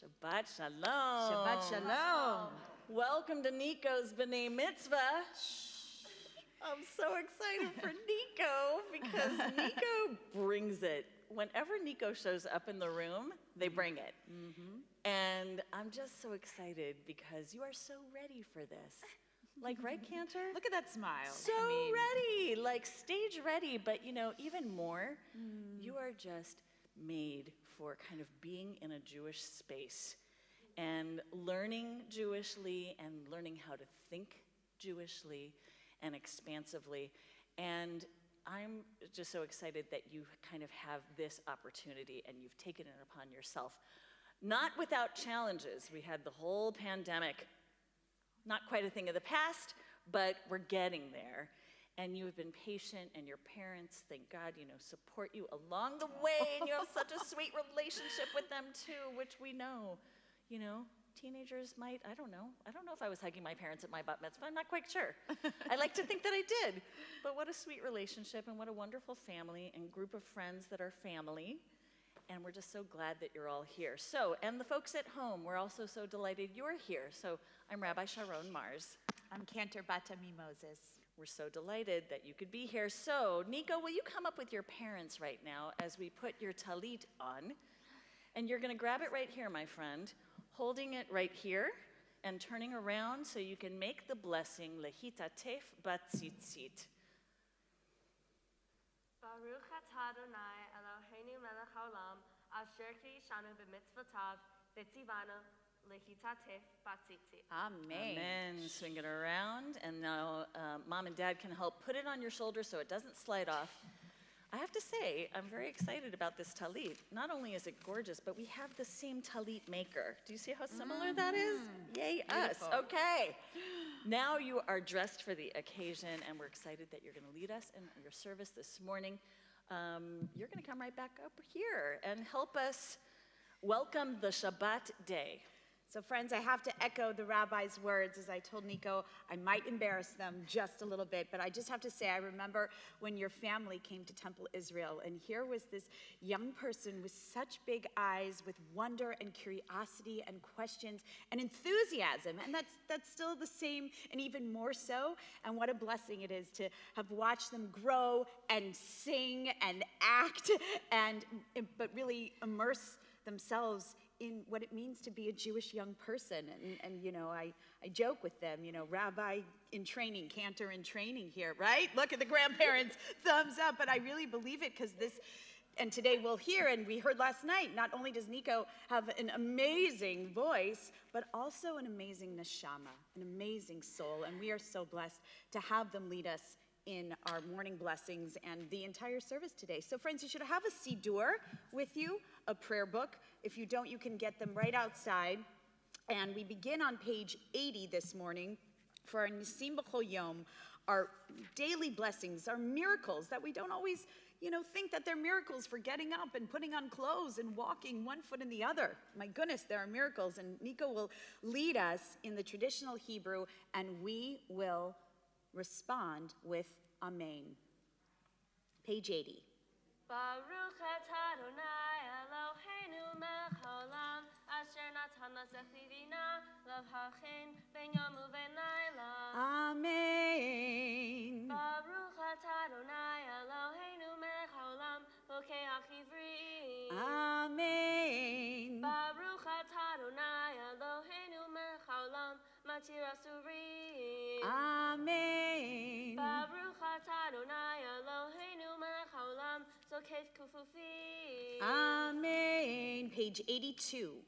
Shabbat Shalom. Shabbat Shalom. Welcome to Nico's B'nai Mitzvah. I'm so excited for Nico because Nico brings it. Whenever Nico shows up in the room, they bring it. Mm-hmm. And I'm just so excited because you are so ready for this. Like, right, Cantor? Look at that smile. So ready, like stage ready, but even more, you are just made for kind of being in a Jewish space and learning Jewishly and learning how to think Jewishly and expansively. And I'm just so excited that you kind of have this opportunity and you've taken it upon yourself. Not without challenges. We had the whole pandemic, not quite a thing of the past, but we're getting there. And you have been patient, and your parents, thank God, support you along the way, and you have such a sweet relationship with them too, which we know. Teenagers might, I don't know if I was hugging my parents at my bat mitzvah, I'm not quite sure. I like to think that I did, but what a sweet relationship, and what a wonderful family and group of friends that are family. And we're just so glad that you're all here. So, and the folks at home, we're also so delighted you're here. So, I'm Rabbi Sharon Mars. I'm Cantor Batami Moses. We're so delighted that you could be here. So, Nico, will you come up with your parents right now as we put your talit on? And you're going to grab it right here, my friend, holding it right here and turning around so you can make the blessing, lehitatef batzitzit. Baruch atah Adonai Eloheinu melech haolam asher k'ishanu b'mitzvotav v'tzivanu lehitatef batzitzit. Amen. Amen. Swing it around, and now Mom and Dad can help put it on your shoulder so it doesn't slide off. I have to say, I'm very excited about this talit. Not only is it gorgeous, but we have the same talit maker. Do you see how similar that is? Yay, beautiful. Us. Okay. Now you are dressed for the occasion, and we're excited that you're going to lead us in your service this morning. You're going to come right back up here and help us welcome the Shabbat day. So friends, I have to echo the rabbi's words. As I told Nico, I might embarrass them just a little bit, but I just have to say, I remember when your family came to Temple Israel, and here was this young person with such big eyes, with wonder and curiosity and questions and enthusiasm, and that's still the same and even more so. And what a blessing it is to have watched them grow and sing and act, but really immerse themselves in what it means to be a Jewish young person. And I joke with them, rabbi in training, cantor in training here, right? Look at the grandparents, thumbs up. But I really believe it because and today we'll hear, and we heard last night, not only does Nico have an amazing voice, but also an amazing neshama, an amazing soul. And we are so blessed to have them lead us in our morning blessings and the entire service today. So friends, you should have a siddur with you, a prayer book. If you don't, you can get them right outside. And we begin on page 80 this morning for our Nisim B'chol Yom, our daily blessings, our miracles that we don't always, think that they're miracles for getting up and putting on clothes and walking one foot in the other. My goodness, there are miracles. And Nico will lead us in the traditional Hebrew, and we will respond with Amen. Page 80. Baruch atah Adonai Eloheinu melech haolam asher natan la'zechirina l'v'hachin ben yom u'ben layla. Amen. Baruch atah Adonai Eloheinu melech haolam bokeach ivri. Amen. Baruch atah Adonai Eloheinu melech haolam matir asurim. Amen. Baruch atah Adonai Eloheinu melech haolam zokef kufufim. Amen. Page 82.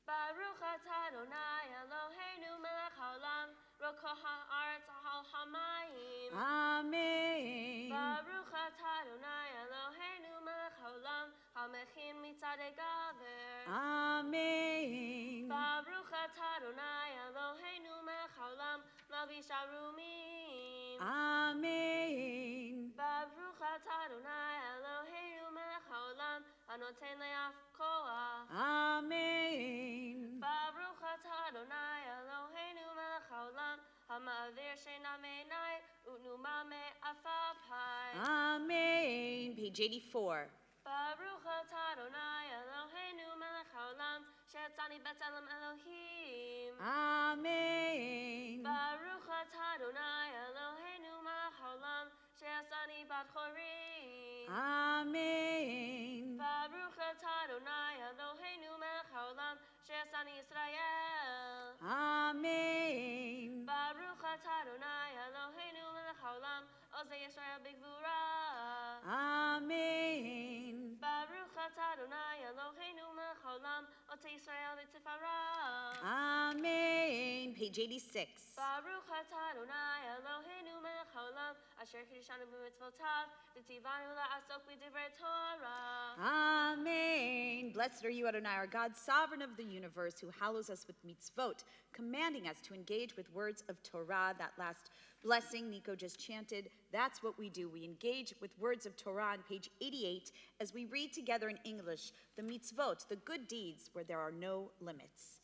Baruch atah Adonai Eloheinu melech haolam rokoch ha'aretz ha'al hamayim. Amen. Baruch atah Adonai Eloheinu melech haolam hamechin mitzadei gaver. Amen. Baruch atah Adonai Eloheinu melech haolam malbish arumim. Amen. Baruch atah Adonai Eloheinu melech haolam anoten le'af koach. Amen. Baruch atah Adonai Eloheinu melech haolam hama'avir she'ena me'enai u'numa me'afapai. Amen. Page 84. Baruch atah Adonai Eloheinu melech haolam שיצאני בצלם אלוהים. Amen. ברוך אתה אדוני אלוהינו מלך העולם שעשני בת חורים. Amen. ברוך אתה אדוני אלוהינו מלך העולם שעשני ישראל. Amen. ברוך אתה אדוני אלוהינו מלך העולם עוזי ישראל בגבורה. Amen. ברוך אתה אדוני אלוהינו מלך העולם עושי ישראל בתפארה. Amen. Page 86. ברוך אתה אדוני אלוהינו מלך העולם אשר קידשנו במצוותיו וציוונו לעסוק בדברי תורה. Amen. Blessed are you, Adonai, our God, sovereign of the universe, who hallows us with mitzvot, commanding us to engage with words of Torah. That last blessing Nico just chanted, that's what we do. We engage with words of Torah on page 88 as we read together in English the mitzvot, the good deeds where there are no limits.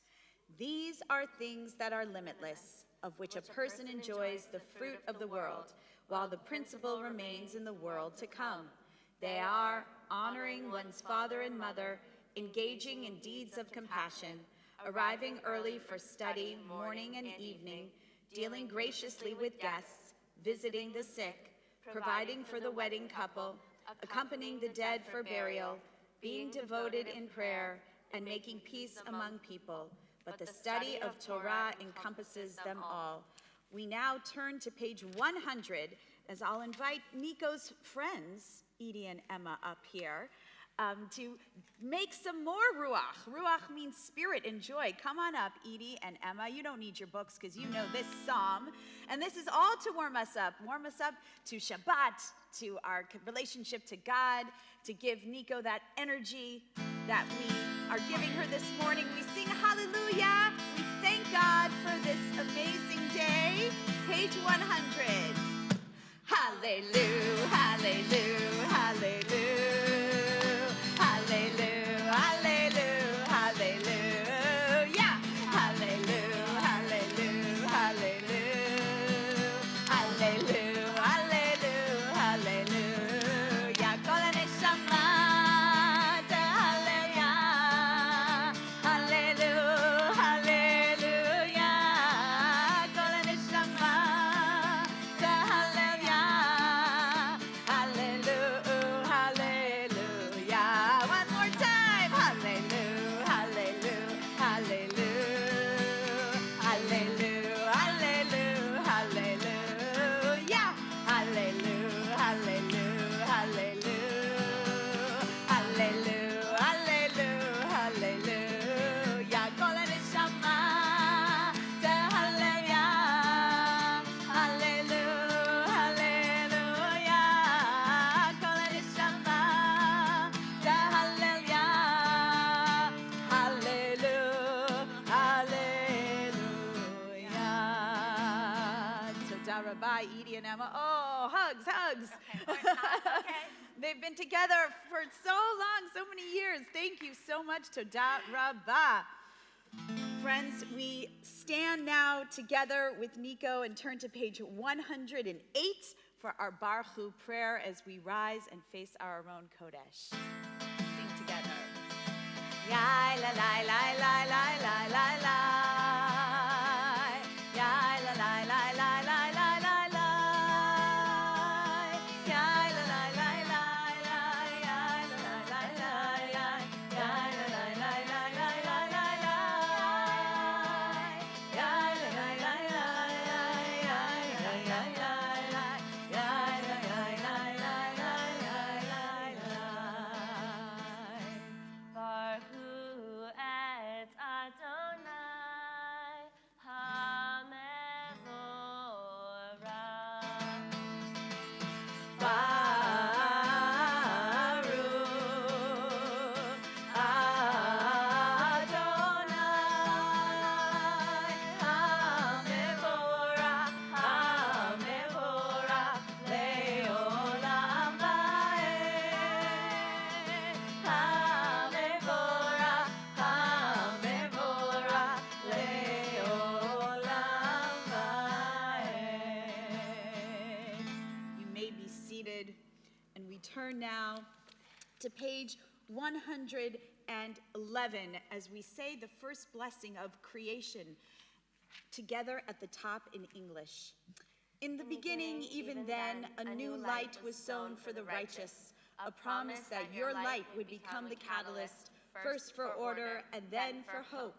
These are things that are limitless, of which a person enjoys the fruit of the world, while the principle remains in the world to come. They are honoring one's father and mother, engaging in deeds of compassion, arriving early for study morning and evening, dealing graciously with guests, visiting the sick, providing for the wedding couple, accompanying the dead for burial, being devoted in prayer, and making peace among people. But the study of Torah encompasses them all. We now turn to page 100, as I'll invite Nico's friends, Edie and Emma, up here to make some more ruach. Ruach means spirit and joy. Come on up, Edie and Emma. You don't need your books because you know this psalm. And this is all to warm us up to Shabbat, to our relationship to God, to give Nico that energy that we are giving her this morning. We sing hallelujah. We thank God for this amazing day. Page 100. Hallelujah, hallelujah, hallelujah. Hallelujah, hallelujah, hallelujah. Hallelujah, hallelujah, hallelujah. Hallelujah, hallelujah, hallelujah. Kol haneshama hallelujah. Hallelujah, hallelujah. Kol haneshama hallelujah. Hallelujah, hallelujah. One more time. Hallelujah, hallelujah, hallelujah. Hallelujah, hallelujah, hallelujah. Hallelujah, hallelujah, hallelujah. Hallelujah, hallelujah, hallelujah. Kol haneshama hallelujah. Hallelujah, hallelujah. Kol haneshama hallelujah. Hallelujah, hallelujah. Toda rabba, Edie and Emma. Oh, hugs, hugs. Okay. They've been together for so long, so many years. Thank you so much, Toda rabba. Friends, we stand now together with Nico and turn to page 108 for our Baruch Hu prayer as we rise and face our own Kodesh. Sing together. Yai la la la la la la la la. Yai la la la la la la la la. Yai la la la la la. Yai la la la la la. Yai la la la la la la la la. Yai la la la la la. Yai la la la la. Yai la la la la la la la. Baruch Hu et Adonai HaMevorach. Baruch Adonai HaMevorach, HaMevorach le'olam va'ed. HaMevorach, HaMevorach le'olam va'ed. You may be seated, and we turn now to page 109. and 11 as we say the first blessing of creation together at the top in English. In the beginning, even then, a new light was sown for the righteous, a promise that your light would become the catalyst, first for order and then for hope.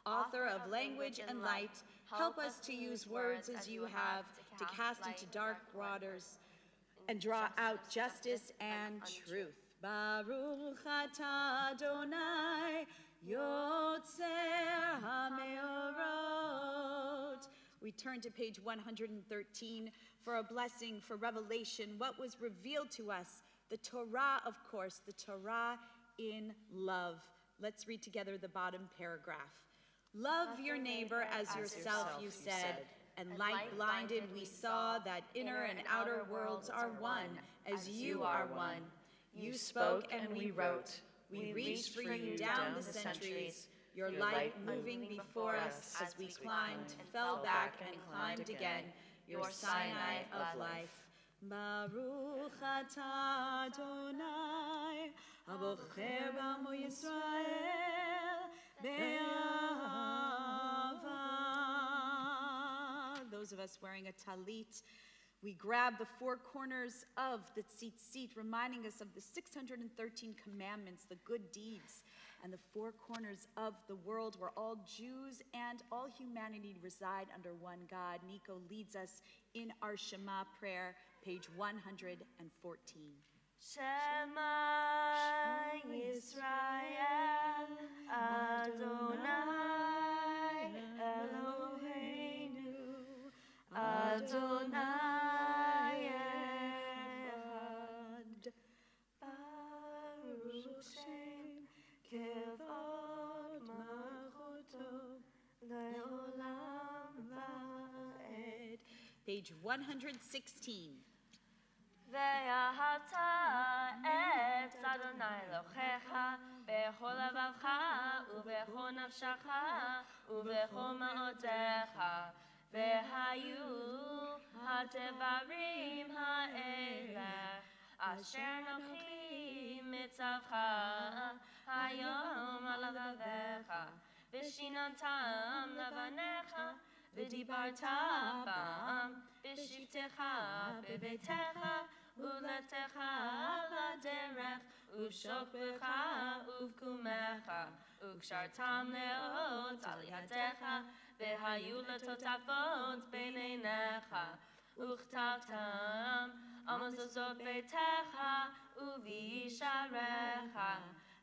Author of language and light, help us to use words as you have, to cast into dark waters and draw out justice and truth. Baruch atah Adonai, Yotzer HaMeorot. We turn to page 113 for a blessing, for revelation, what was revealed to us. The Torah, of course, the Torah in love. Let's read together the bottom paragraph. Love your neighbor as yourself, you said, and light blinded we saw that inner and outer worlds are one, as you are one. You spoke and we wrote. We reached for you down the centuries, your light moving before us as we climbed, fell back and climbed again, your Sinai of life. Baruch atah Adonai, abocher b'amo Yisrael be'ahava. Those of us wearing a talit, we grab the four corners of the tzitzit, reminding us of the 613 commandments, the good deeds, and the four corners of the world where all Jews and all humanity reside under one God. Nico leads us in our Shema prayer, page 114. Shema Yisrael Adonai Eloheinu Adonai Echad Baruch Shem Kevod Malchuto Le'olam Va'ed. Page 116. ואהבת את אדוני אלוהיך בכל לבבך ובכל נפשך ובכל מאודיך והיו הדברים האלה אשר אנוכי מצווך היום על לבביך ושיננתם לבניך ודיברת בם בשבתך בביתך ולתך לדרך ובשוכבך ובקומך וקשרתם לאות על ידיך והיו לטוטפות בין עיניך וכתבתם על מזוזות ביתך ובישעריך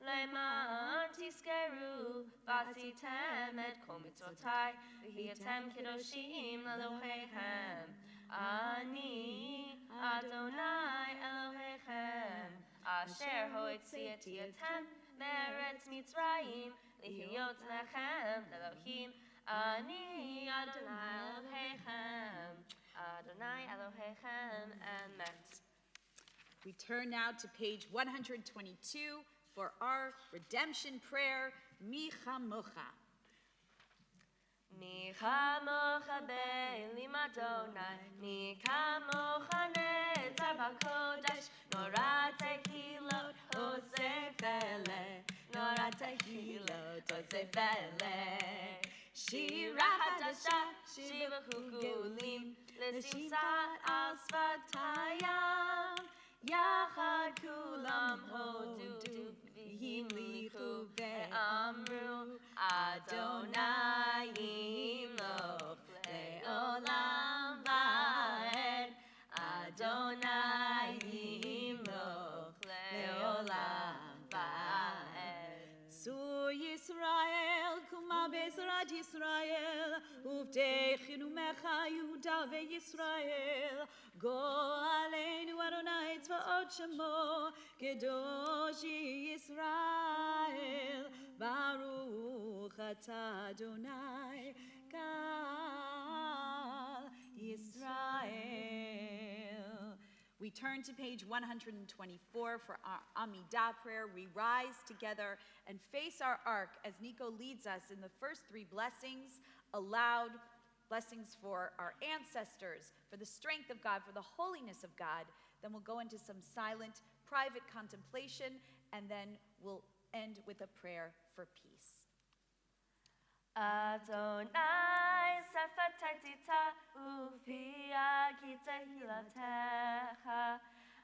למען תזכרו ועשיתם את כל מצוותיי והייתם קדושים לאלוהיכם אני אדוני אלוהיכם אשר הוצאתי אתכם מארץ מצרים להיות לכם לאלוהים אני אדוני אלוהיכם אדוני אלוהיכם אמת. We turn now to page 122 for our redemption prayer, Mi Chamocha. מי כמוך באלים אדוני, מי כמוך נעזר בקודש, נורא תהילות עושה פלא, נורא תהילות עושה פלא. שירה חדשה, שיר וחוגגולים, לשמצת על שפתיים, יחד כולם הודו והמליכו ואמרו אדוני ימלוך לעולם ועד אדוני ימלוך לעולם ועד. צור ישראל קומה בעזרת ישראל ובטחנו ממך יהודה וישראל גואלנו אדוני צבאות שמו קדוש ישראל ברוך אתה אדוני קהל ישראל. We turn to page 124 for our Amidah prayer. We rise together and face our ark as Nico leads us in the first three blessings, aloud blessings for our ancestors, for the strength of God, for the holiness of God. Then we'll go into some silent, private contemplation, and then we'll end with a prayer for peace. Adonai safatitita ufia kitahilatecha.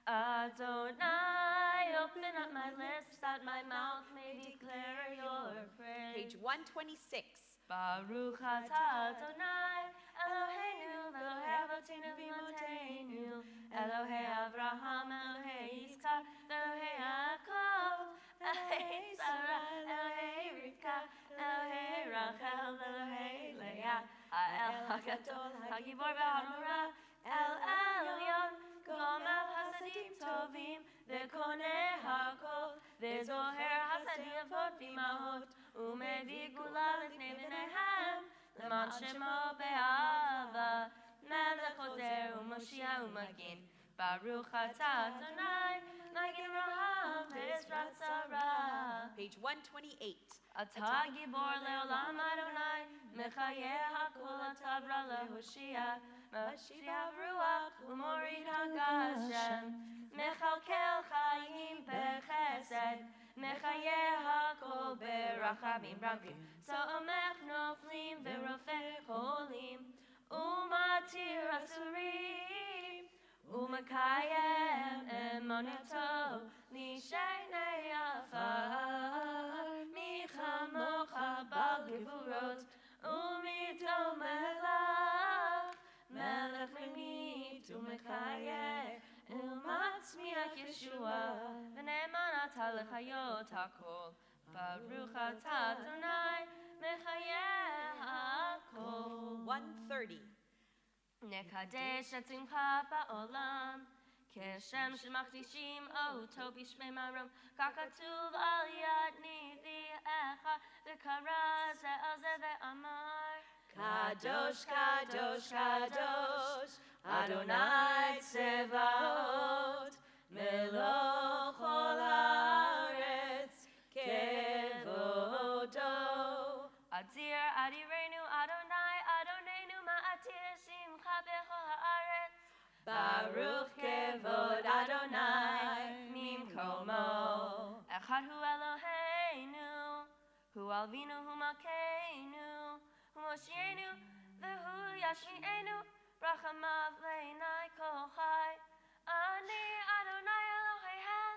Adonai, open up my lips that my mouth may declare your praise. Page 126. Baruch atah Adonai, Eloheinu, Elohei Avotinu v'Imotenu, Elohei Avraham, Elohei Yitzchak, Elohei Yaakov, Elohei Sarah, Elohei Rivka, Elohei Rachel, Elohei Leah, Ha'el HaGadol, HaGibor v'Hanora, El Elyon, Gomel Hasadim Tovim, V'Koneh HaKol, V'Zoher Hasadim Avot v'Imahot, Umevi Gula Lifnei B'neihem, L'man Shemo Be'ahava, Melech Hozer U'Moshia U'Magin, Baruch atah Adonai, Magin Raham V'Ezrat Tzara. Page 128. Atah Gibor Le'olam Adonai, Mechayeh HaKol Atavra Lehoshia, Mashiach Ruach U'Morid HaGashem, Mechalkel Chaim Bechesed, Mechayeh HaKol Berachamim Rabim, So'omech Noflim V'Rofeh Cholim, U'Matir Asurim, U'Mekayem Emunato L'Shenei Afar, Michamocha Bal Gevurot, U'Mito Melech, Melech Menit U'Mekayeh, U'Matzmiach Yeshua, V'Ne'eman atah l'chayot hakol, Baruch atah Adonai, Mechayeh hakol. 130. Nekadesh et simcha ba'olam, Keshem shemachdishim oto b'shmei marom, Kakatuv al yad nivi'echa, V'kara ze'el ze ve'amar, Kadosh, Kadosh, Kadosh, Adonai Tsevaot, Melech Kol Haaretz, Kevodo. Adir adirenu Adonai, Adonenu ma'atir simcha b'chol haaretz, Baruch Kevod Adonai, Mimkomo. Echad hu Eloheinu, hu alvinu, hu malkeinu, hu moshienu, v'hu yashmi'enu, brachamav le'inai kol chai. Ani Adonai Eloheihem,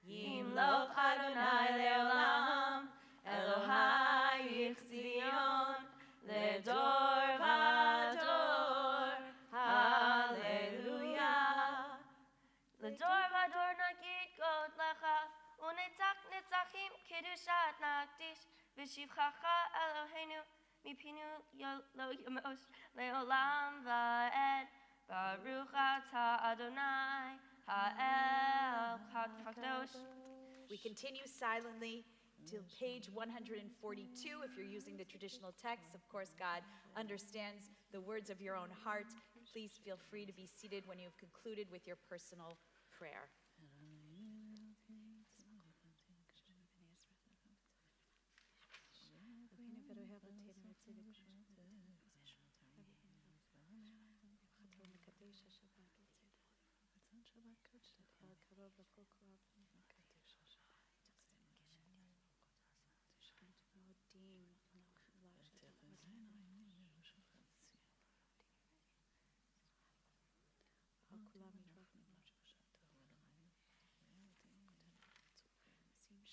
Yimloch Adonai Leolam, Elohai Yichzion, Ledor Vador, Hallelujah. L'dor vador nagid god lecha, unetzach netzachim kiddushat nakdish, v'shivchacha Eloheinu, mipinu lo yamosh leolam va'ed, Baruch atah Adonai, ha'el kadosh. We continue silently till page 142. If you're using the traditional text, of course, God understands the words of your own heart. Please feel free to be seated when you've concluded with your personal prayer.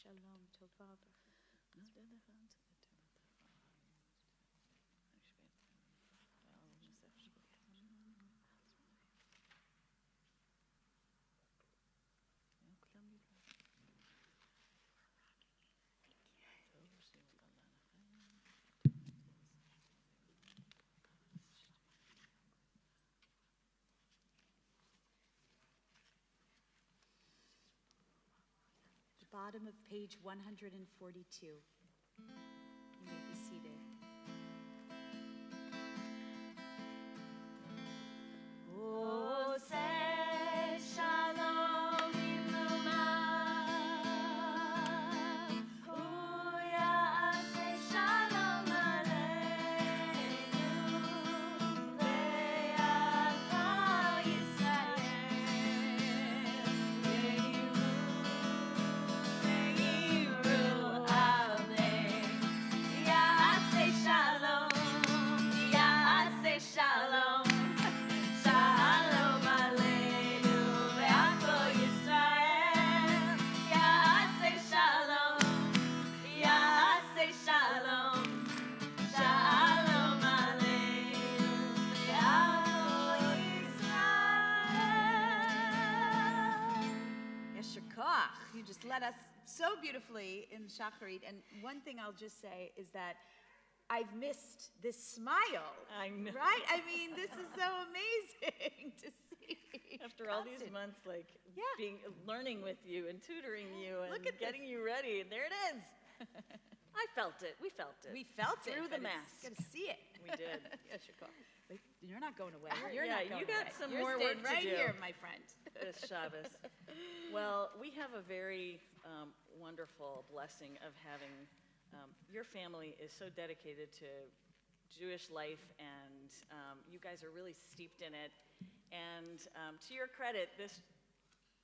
Shalom Tova. Bottom of page 142. You may be seated. Oh, say shalom Yivlumah. Oh, yeah, say shalom aleinu. Ve'ata Yisrael. Ve'iru you just led us so beautifully in Shacharit. And one thing I'll just say is that I've missed this smile. I know. Right? I mean, this is so amazing to see. After all these months, like learning with you and tutoring you and Look at getting you ready, and there it is. I felt it. We felt it. We felt it. Through the but mask. Got to see it. We did. Yes, you're not going away. You're Yeah, not going you got away. some You're more staying work to right do. here, my friend. This Shabbos. Well, we have a very wonderful blessing of having your family is so dedicated to Jewish life, and you guys are really steeped in it. And to your credit, this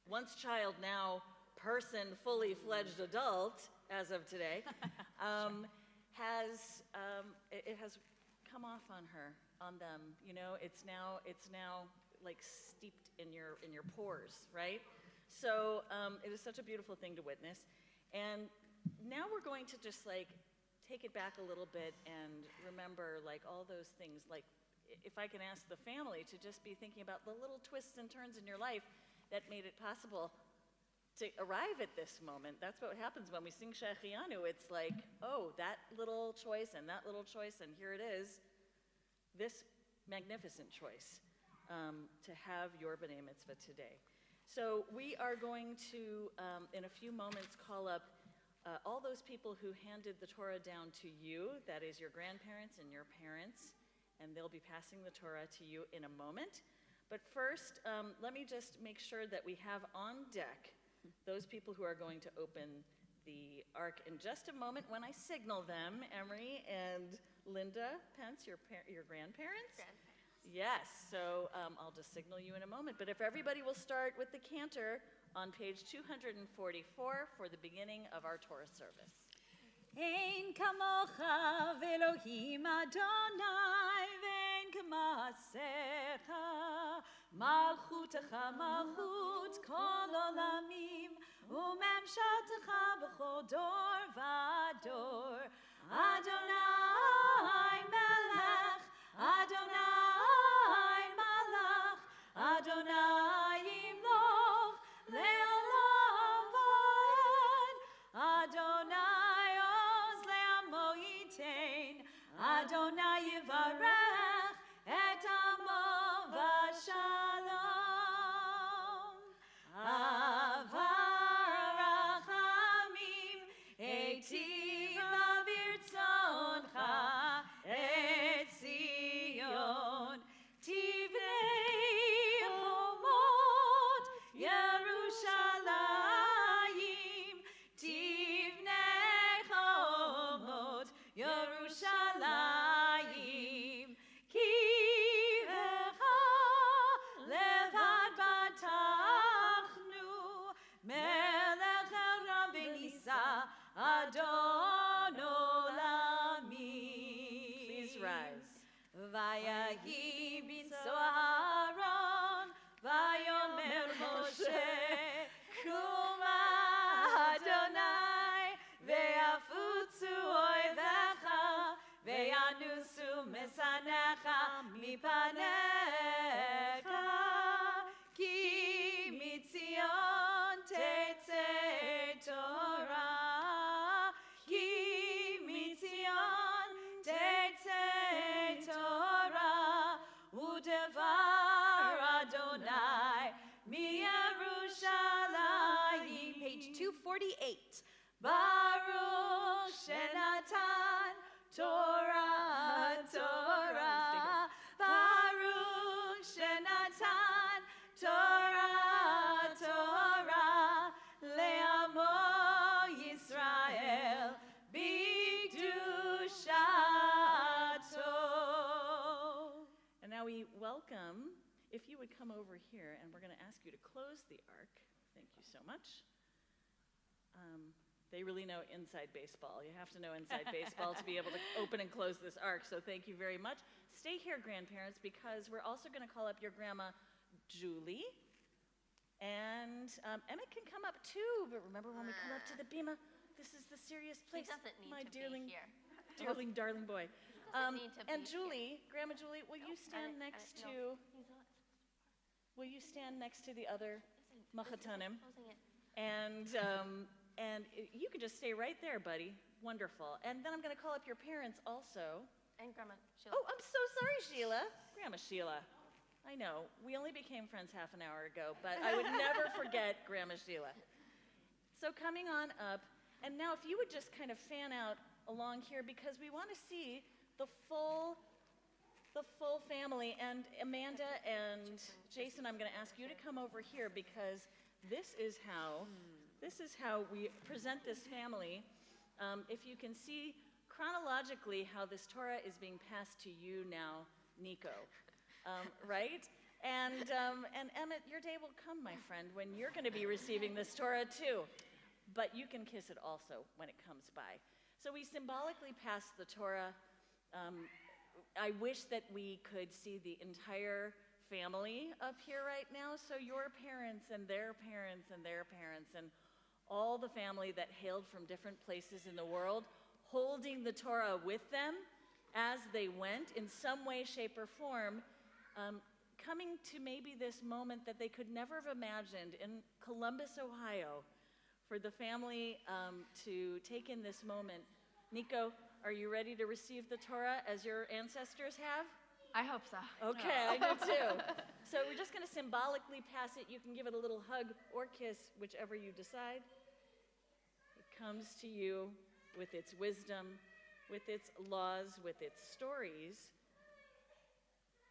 once child, now person, fully fledged adult, as of today, has come off on them. You know, it's now like steeped in your pores, right? So it is such a beautiful thing to witness. And now we're going to just like take it back a little bit and remember like all those things. Like if I can ask the family to just be thinking about the little twists and turns in your life that made it possible to arrive at this moment. That's what happens when we sing Shechianu. It's like, oh, that little choice and that little choice, and here it is, this magnificent choice to have your B'nai Mitzvah today. So we are going to, in a few moments, call up all those people who handed the Torah down to you, that is your grandparents and your parents, and they'll be passing the Torah to you in a moment. But first, let me just make sure that we have on deck those people who are going to open the ark in just a moment when I signal them. Emery and Linda Pence, your grandparents? Yes, so I'll just signal you in a moment. But if everybody will start with the cantor on page 244 for the beginning of our Torah service. Ein kamocha ve'Elohim Adonai ve'ein k'maasecha malchutecha malchut kol olamim u'memshaltecha b'chol dor v'dor Adonai melech Adonai malach Adonai yimloch le'olam va'ed Adonai oz le'amo yitein Adonai yivarech et amo v'shalom Avar rachamim eitiv avirtzoncha et Zion Tivnei chomot Yerushalayim Tivnei chomot Yerushalayim Ki vecha levad batachnu Melech el v'nisa Adon olamim Please rise. Vayahi binso Aaron, Vayomer Moshe, Kuma Adonai, Ve'afutzu oivecha, Ve'anusu mesanecha mipanecha, Ki mitzion tetzei Torah, Ki mitzion tetzei Torah, udevar Adonai miYerushalayim. Page 248. Baruch Shenatan Torah Torah. Baruch Shenatan Torah Torah. Le'amo Yisrael b'kedushato. And now we welcome, if you would come over here, and we're going to ask you to close the ark. Thank you so much. They really know inside baseball. You have to know inside baseball to be able to open and close this ark, so thank you very much. Stay here, grandparents, because we're also going to call up your grandma, Julie. And Emmett can come up too, but remember when we come up to the bima, this is the serious He place. doesn't need my to dearling, be here. darling boy. Doesn't need to And be Julie, Grandma Julie, will you stand next to? He's not Will you stand next to the other Machatanim? closing it. And you can just stay right there, buddy. Wonderful. And then I'm going to call up your parents also. And Grandma Sheila. Oh, I'm so sorry, Sheila. Grandma Sheila. I know, we only became friends half an hour ago, but I would never forget Grandma Sheila. So coming on up, and now if you would just kind of fan out along here, because we want to see the full family. And Amanda and Jason, I'm going to ask you to come over here, because this is how we present this family. If you can see chronologically how this Torah is being passed to you now, Nico, right? And Emmett, your day will come, my friend, when you're going to be receiving this Torah too. But you can kiss it also when it comes by. So we symbolically pass the Torah. I wish that we could see the entire family up here right now. So your parents and their parents and their parents and all the family that hailed from different places in the world, holding the Torah with them as they went in some way, shape, or form, coming to maybe this moment that they could never have imagined in Columbus, Ohio, for the family to take in this moment. Nico, are you ready to receive the Torah as your ancestors have? I hope so. Okay, I do too. So we're just going to symbolically pass it. You can give it a little hug or kiss, whichever you decide. It comes to you with its wisdom, with its laws, with its stories,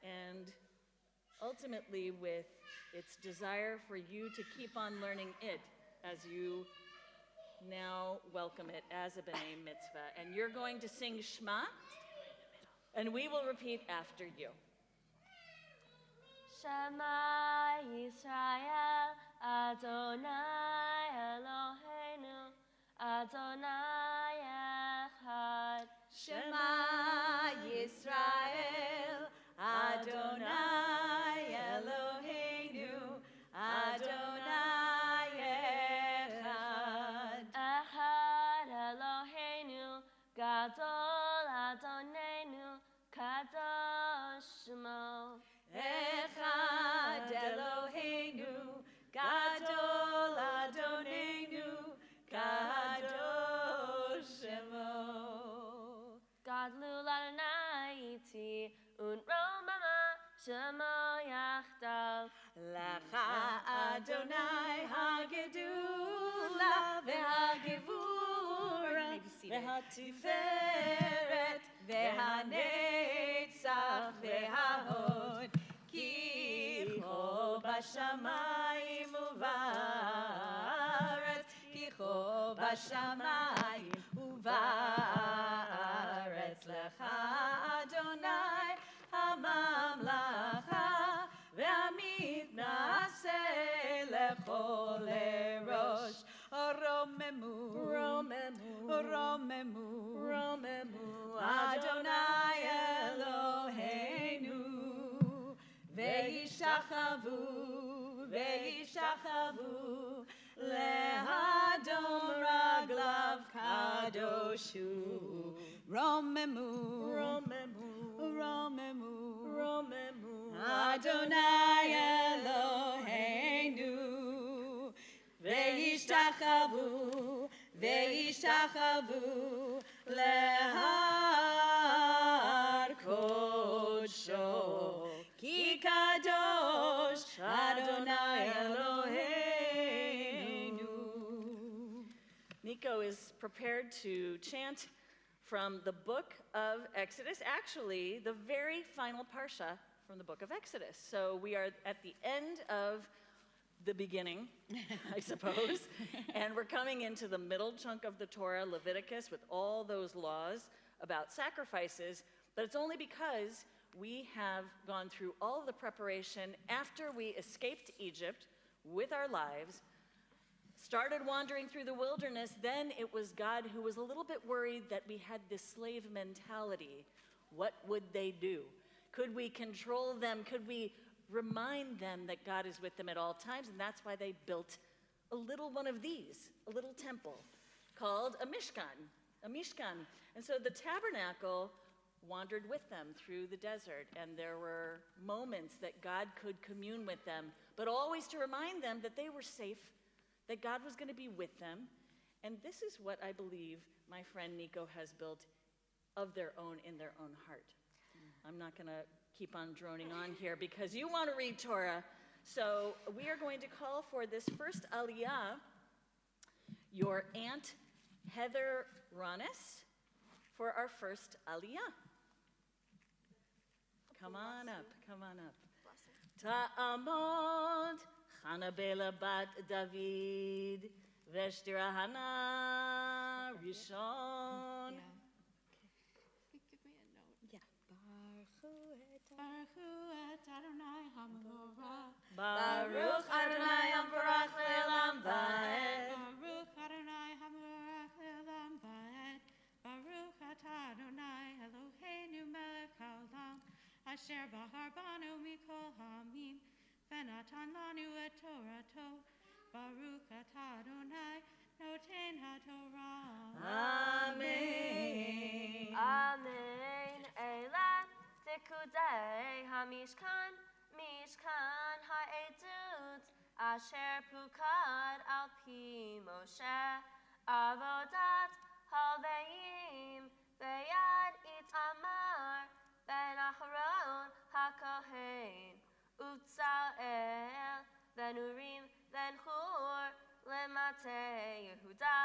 and ultimately with its desire for you to keep on learning it as you now welcome it as a B'nai Mitzvah. And you're going to sing Shema, and we will repeat after you. Shema Yisrael, Adonai Eloheinu, Adonai Echad. Shema Yisrael, Adonai Eloheinu, Adonai Echad. Echad Eloheinu, Gadol Adonenu, Kadosh Shemo. Echad Eloheinu, Gadol Adonenu, Kadosh Shemo. Gadlu Ladonai iti, unromama Shemo Yachdav. Lecha Adonai Hagedula veHagevura veHatiferet veHanetzach veHahod ki cho b'shamayim uvaretz ki cho b'shamayim uvaretz lecha Adonai hamamlacha ve'amitnaseh lechol erosh romemu Adonai Eloheinu ve'yishtachavu le'adon raglav kadoshu romemu Adonai Eloheinu ve'yishtachavu lehar kodsho ki kadosh Adonai Eloheinu. Nico is prepared to chant from the book of Exodus, actually the very final parsha from the book of Exodus. So we are at the end of the beginning, I suppose, and we're coming into the middle chunk of the Torah, Leviticus, with all those laws about sacrifices, but it's only because we have gone through all of the preparation after we escaped Egypt with our lives, started wandering through the wilderness. Then it was God who was a little bit worried that we had this slave mentality. What would they do? Could we control them? Could we remind them that God is with them at all times? And that's why they built a little one of these, a little temple called a Mishkan. And so the tabernacle wandered with them through the desert, and there were moments that God could commune with them, but always to remind them that they were safe, that God was going to be with them. And this is what I believe my friend Nico has built of their own in their own heart. I'm not going to keep on droning on here because you want to read Torah. So we are going to call for this first aliyah, your Aunt Heather Ronis, for our first aliyah. Come on up, come on up. Ta'amod Chana Bela bat David Veshtira Hana Rishon. Give me a note. Yeah. Baruch et Adonai Hamorah. Baruch Adonai Amvarach Le'olam Va'ed. Baruch Adonai Hamorach Le'olam Va'ed. Baruch atah Adonai Eloheinu melech haolam, asher bahar banu mikol hamim, v'natan lanu et Torato. Baruch atah Adonai noten haTorah. Amen. Amen. Eila tikudei hamishkan, mishkan ha'edut, asher pukad al pi Moshe, avodat halveim, beyad Itamar, ben Aharon hakohen, utza'el, ben Urim, ben Hur, lemate Yehuda,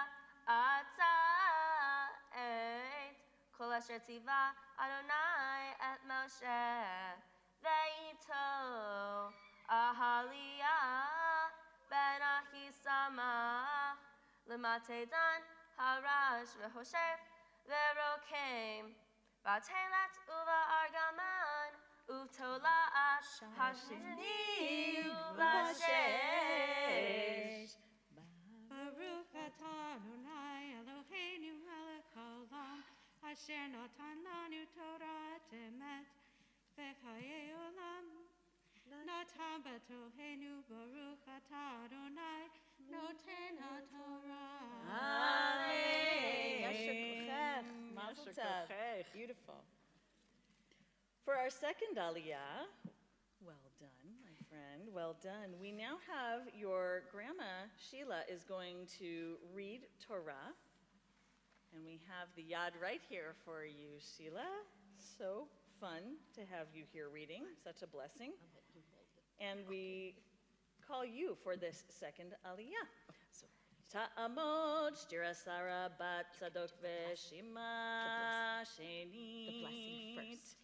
atah et kol asher tiva Adonai et Moshe, ve'ito Ahaliyah ben Ahisamach, lemate Dan harash ve'hoshef ve'rokem, va'telat uva argaman, uvtola'at hashini v'ashesh. Baruch atah Adonai Eloheinu melech haolam, asher natan lanu Torah emet, v'chayei olam. Natan b'tohenu, Baruch atah Adonai, noten haTorah. Amen. Yasher kochech. Mazel Yasher tov. kochech. Beautiful. For our second aliyah, well done, my friend, well done. We now have your grandma, Sheila, is going to read Torah. And we have the yad right here for you, Sheila. So fun to have you here reading, such a blessing. And we call you for this second aliyah. Ta'amod Shtira Sarah bat Tzadok ve'Shima Shenit. The blessing first.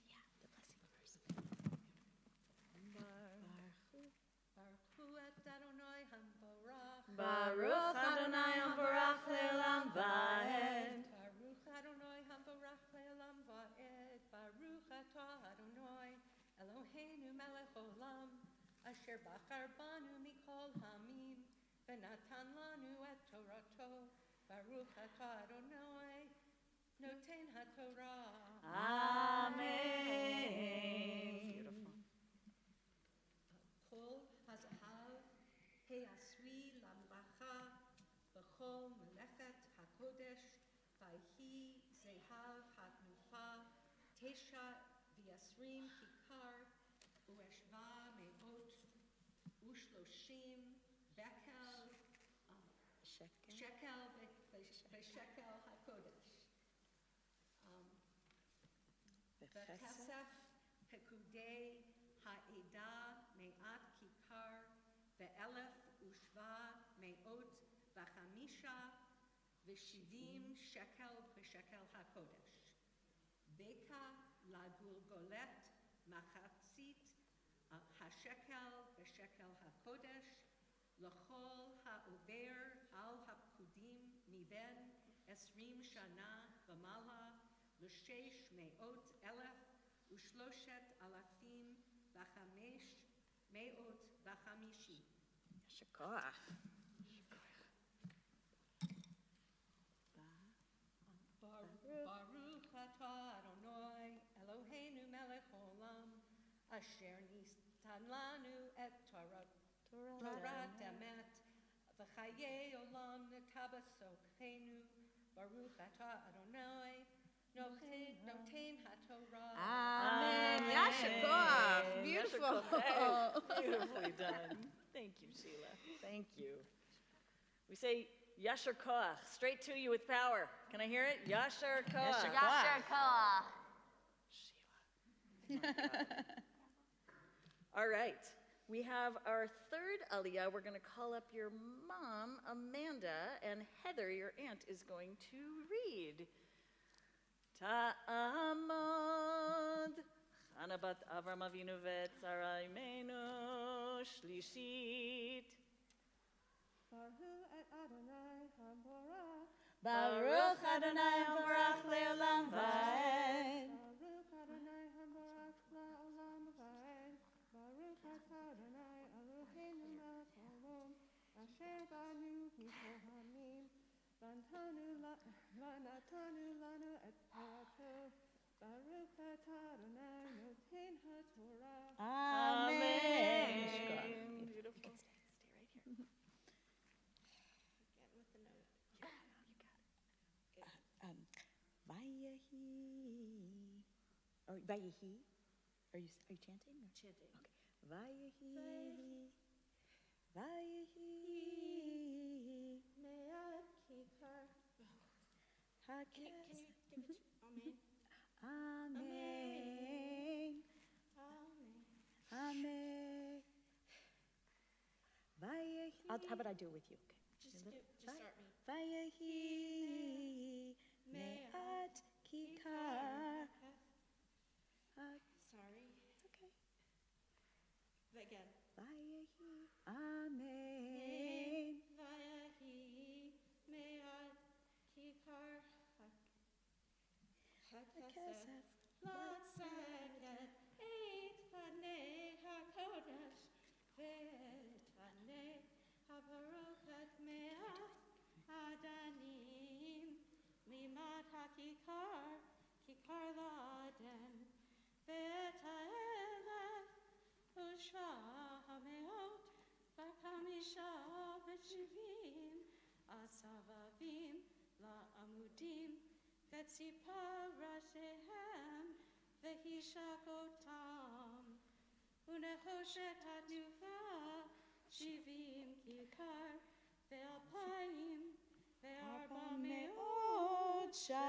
Baruch Adonai Amvarach Le'olam Va'ed. Baruch Adonai Hambarach Le'olam Va'ed. Baruch atah Adonai Eloheinu melech olam, asher bachar banu mikol hamim, v'natan lanu et Torato. Baruch atah Adonai noten haTorah. Amen. Beautiful. Kol hazahav he'asri lambracha b'chol melechet hakodesh vayhi zehav hatnufa tesha v'yasrim kikar u'eshva me'ot u'shloshim bekel shekel v'shekel hakodesh v'chesef pekudei ha'eda me'at kikar ve'elef u'shva me'ot v'chamisha v'shivim shekel v'shekel hakodesh. Beka לגולגולת מחצית השקל בשקל הקודש, לכל העובר על הפקודים מבין 20 שנה ומעלה ל6,3,550. יישר כוח. Baruch atah Adonai Eloheinu melech olam, asher nitan lanu et Torah emet, v'chayei olam netabasochenu. Baruch atah Adonai noten haTorah. Amen. Yasher koach. Beautiful. Beautifully done. Thank you, Sheila. Thank you. We say Yasher Koach, straight to you with power. Can I hear it? Yasher Koach. Yasher Yasher koach. All right. We have our third aliyah. We're going to call up your mom, Amanda, and Heather, your aunt, is going to read. Ta'amod Chana bat Avram Avinu v'Tzara Imenu Shlishit. Baruch Adonai Baruch Adonai Hamborach. Hamorach Le'olam Va'ed. Baruch Adonai Hamborach Le'olam Va'ed. Baruch Atah Adonai Eloheinu melech haolam, asher banu mikol hamim, v'natanu lanu et Torato. Baruch Atah Adonai noten haTorah. Amen. Beautiful. Stay right here. Again with the note. Vayehi. Oh, Vayehi. Are you chanting? Or? Chanting. Okay. Vayehi. Vayehi. Me'at kikar. Can you give it? Amen. Amen. Amen. Vayehi. How about I do it with you? Okay. Just start me. Vayehi. Me'at kikar. Sorry. It's okay. Again. Vayehi. Amen. Vayehi me'at kikar hakesef latzeket et panei hakodesh ve'et panei habaruchet me'at adanim mimat hakikar kikar la'aden ve'et ha'elef ushva ha'meot v'chamisha v'shivim asavavim la'amudim v'tzipar rashehem v'hishakotam unechoshet ha'tnufa shivim kikar ve'alpayim ve'arba me'ot Shakel.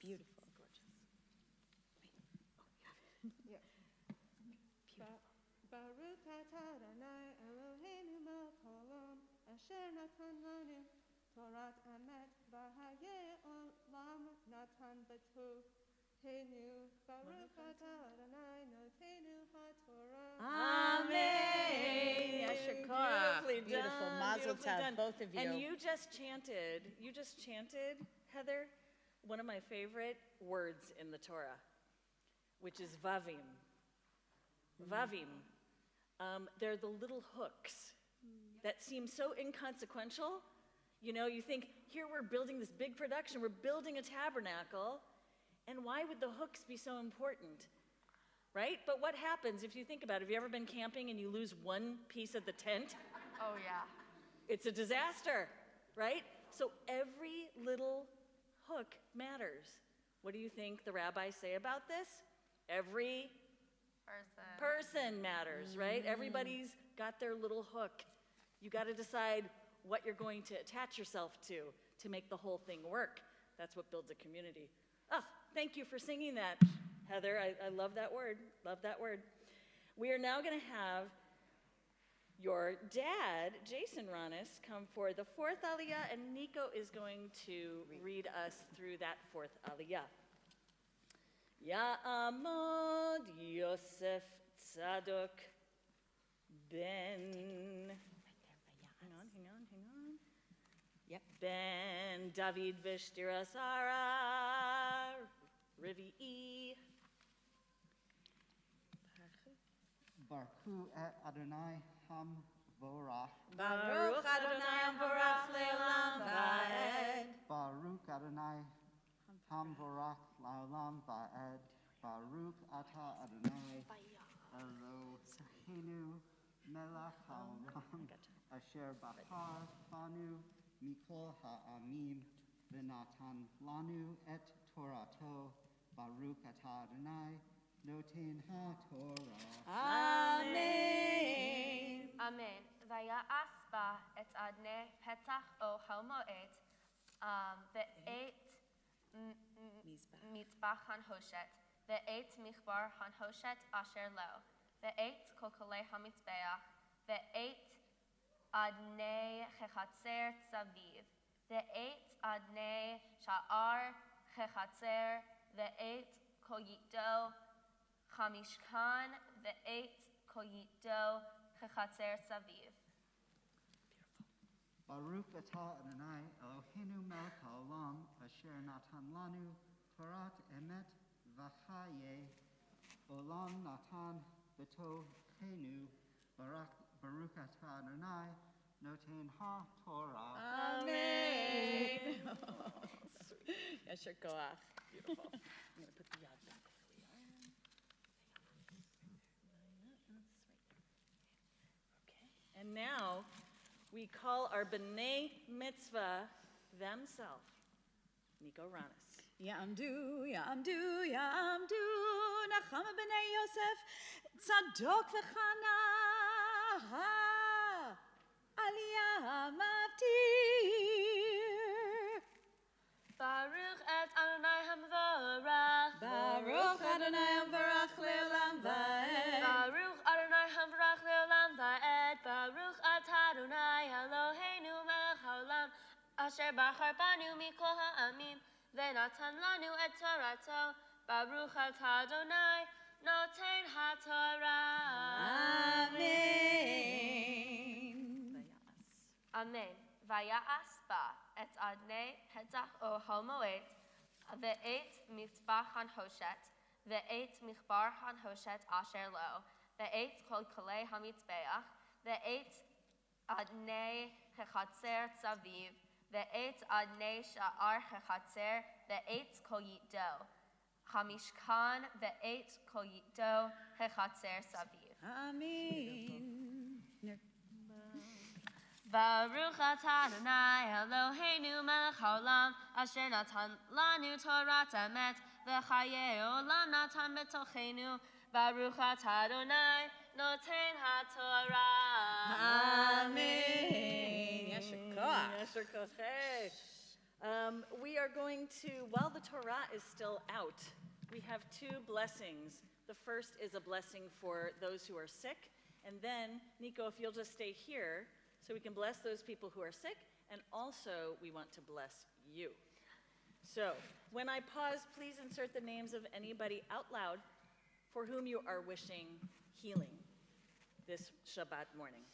Beautiful, gorgeous. Baruch atah Adonai Eloheinu melech haolam, asher natan lanu Torat emet v'hayei olam natan b'tohenu. Baruch atah Adonai notenu haTorah. Amen. Yasher Koach. Beautifully Beautiful. done, Mazel beautifully tov, done. both of you. And you just chanted, Heather, one of my favorite words in the Torah, which is vavim. Vavim. They're the little hooks that seem so inconsequential. You know, you think, here we're building this big production, we're building a tabernacle, and why would the hooks be so important? Right? But what happens if you think about it? Have you ever been camping and you lose one piece of the tent? Oh, yeah. It's a disaster, right? So every little hook matters. What do you think the rabbis say about this? Every person matters, right? Everybody's got their little hook. You got to decide what you're going to attach yourself to make the whole thing work. That's what builds a community. Oh, thank you for singing that, Heather. I love that word. Love that word. We are now going to have your dad, Jason Ronis, come for the fourth aliyah, and Nico is going to read us through that fourth aliyah. Ya'amod Yosef Tzadok ben... Hang on. Yep. Ben David V'Shtira Sarah Rivi'i. Baruch Adonai Ham Vorach. Baruch Adonai Hamborach Le'olam Va'ed. Baruch Adonai Ham Vorach La'olam Va'ed. Baruch Atah Adonai Eloheinu melech haolam asher bachar banu mikol ha'amim v'natan lanu et Torato. Baruch Atah Adonai noten haTorah. Amen. Amen. ויעש בה את אדני פתח אוהל מועד, ואת מזבח הנחושת, ואת מחבר הנחושת אשר לו, ואת כוכלי המזבח, ואת אדני החצר סביב, ואת אדני שער החצר, ואת קויתו המשכן, ואת קויתו החצר סביב. Baruch atah Adonai Eloheinu melech haolam asher natan lanu Torat emet v'chaye olam natan b'tochenu Baruch atah Adonai noten ha-Torah. Amen. Yasher koach. Beautiful. I'm going to put the yod back where we are. Okay. And now we call our B'nai Mitzvah themselves. Nico Ronis. Yamdu, Yamdu, Yamdu, Nachama b'nei Yosef, Tzadok v'Chana, Aliyah maftir. Baruch et Adonai hamvarach. Baruch Adonai hamvarach le'olam va'ed. Baruch Adonai hamvarach le'olam va'ed. Baruch atah Adonai Eloheinu melech haolam, asher bachar banu mikol ha'amim, ונתן לנו את תורתו. ברוך אתה אדוני נותן התורה. Amen. אמן. ויעש בה את אדני פתח אוהל מועד, ואת מזבח הנחושת, ואת מחבר הנחושת אשר לו, ואת כל כלי המזבח, ואת אדני החצר סביב, ואת אדני שער החצר, ואת קויתו המשכן, ואת קויתו החצר סביב. Amen. ברוך אתה אדוני אלוהינו מלך העולם, אשר נתן לנו תורת אמת, וחיי עולם נתן בתוכנו. ברוך אתה אדוני נותן התורה. Amen. Yasher koach. Yasher koach. Hey. We are going to, while the Torah is still out, we have two blessings. The first is a blessing for those who are sick, and then, Nico, if you'll just stay here, so we can bless those people who are sick, and also we want to bless you. So, when I pause, please insert the names of anybody out loud for whom you are wishing healing this Shabbat morning.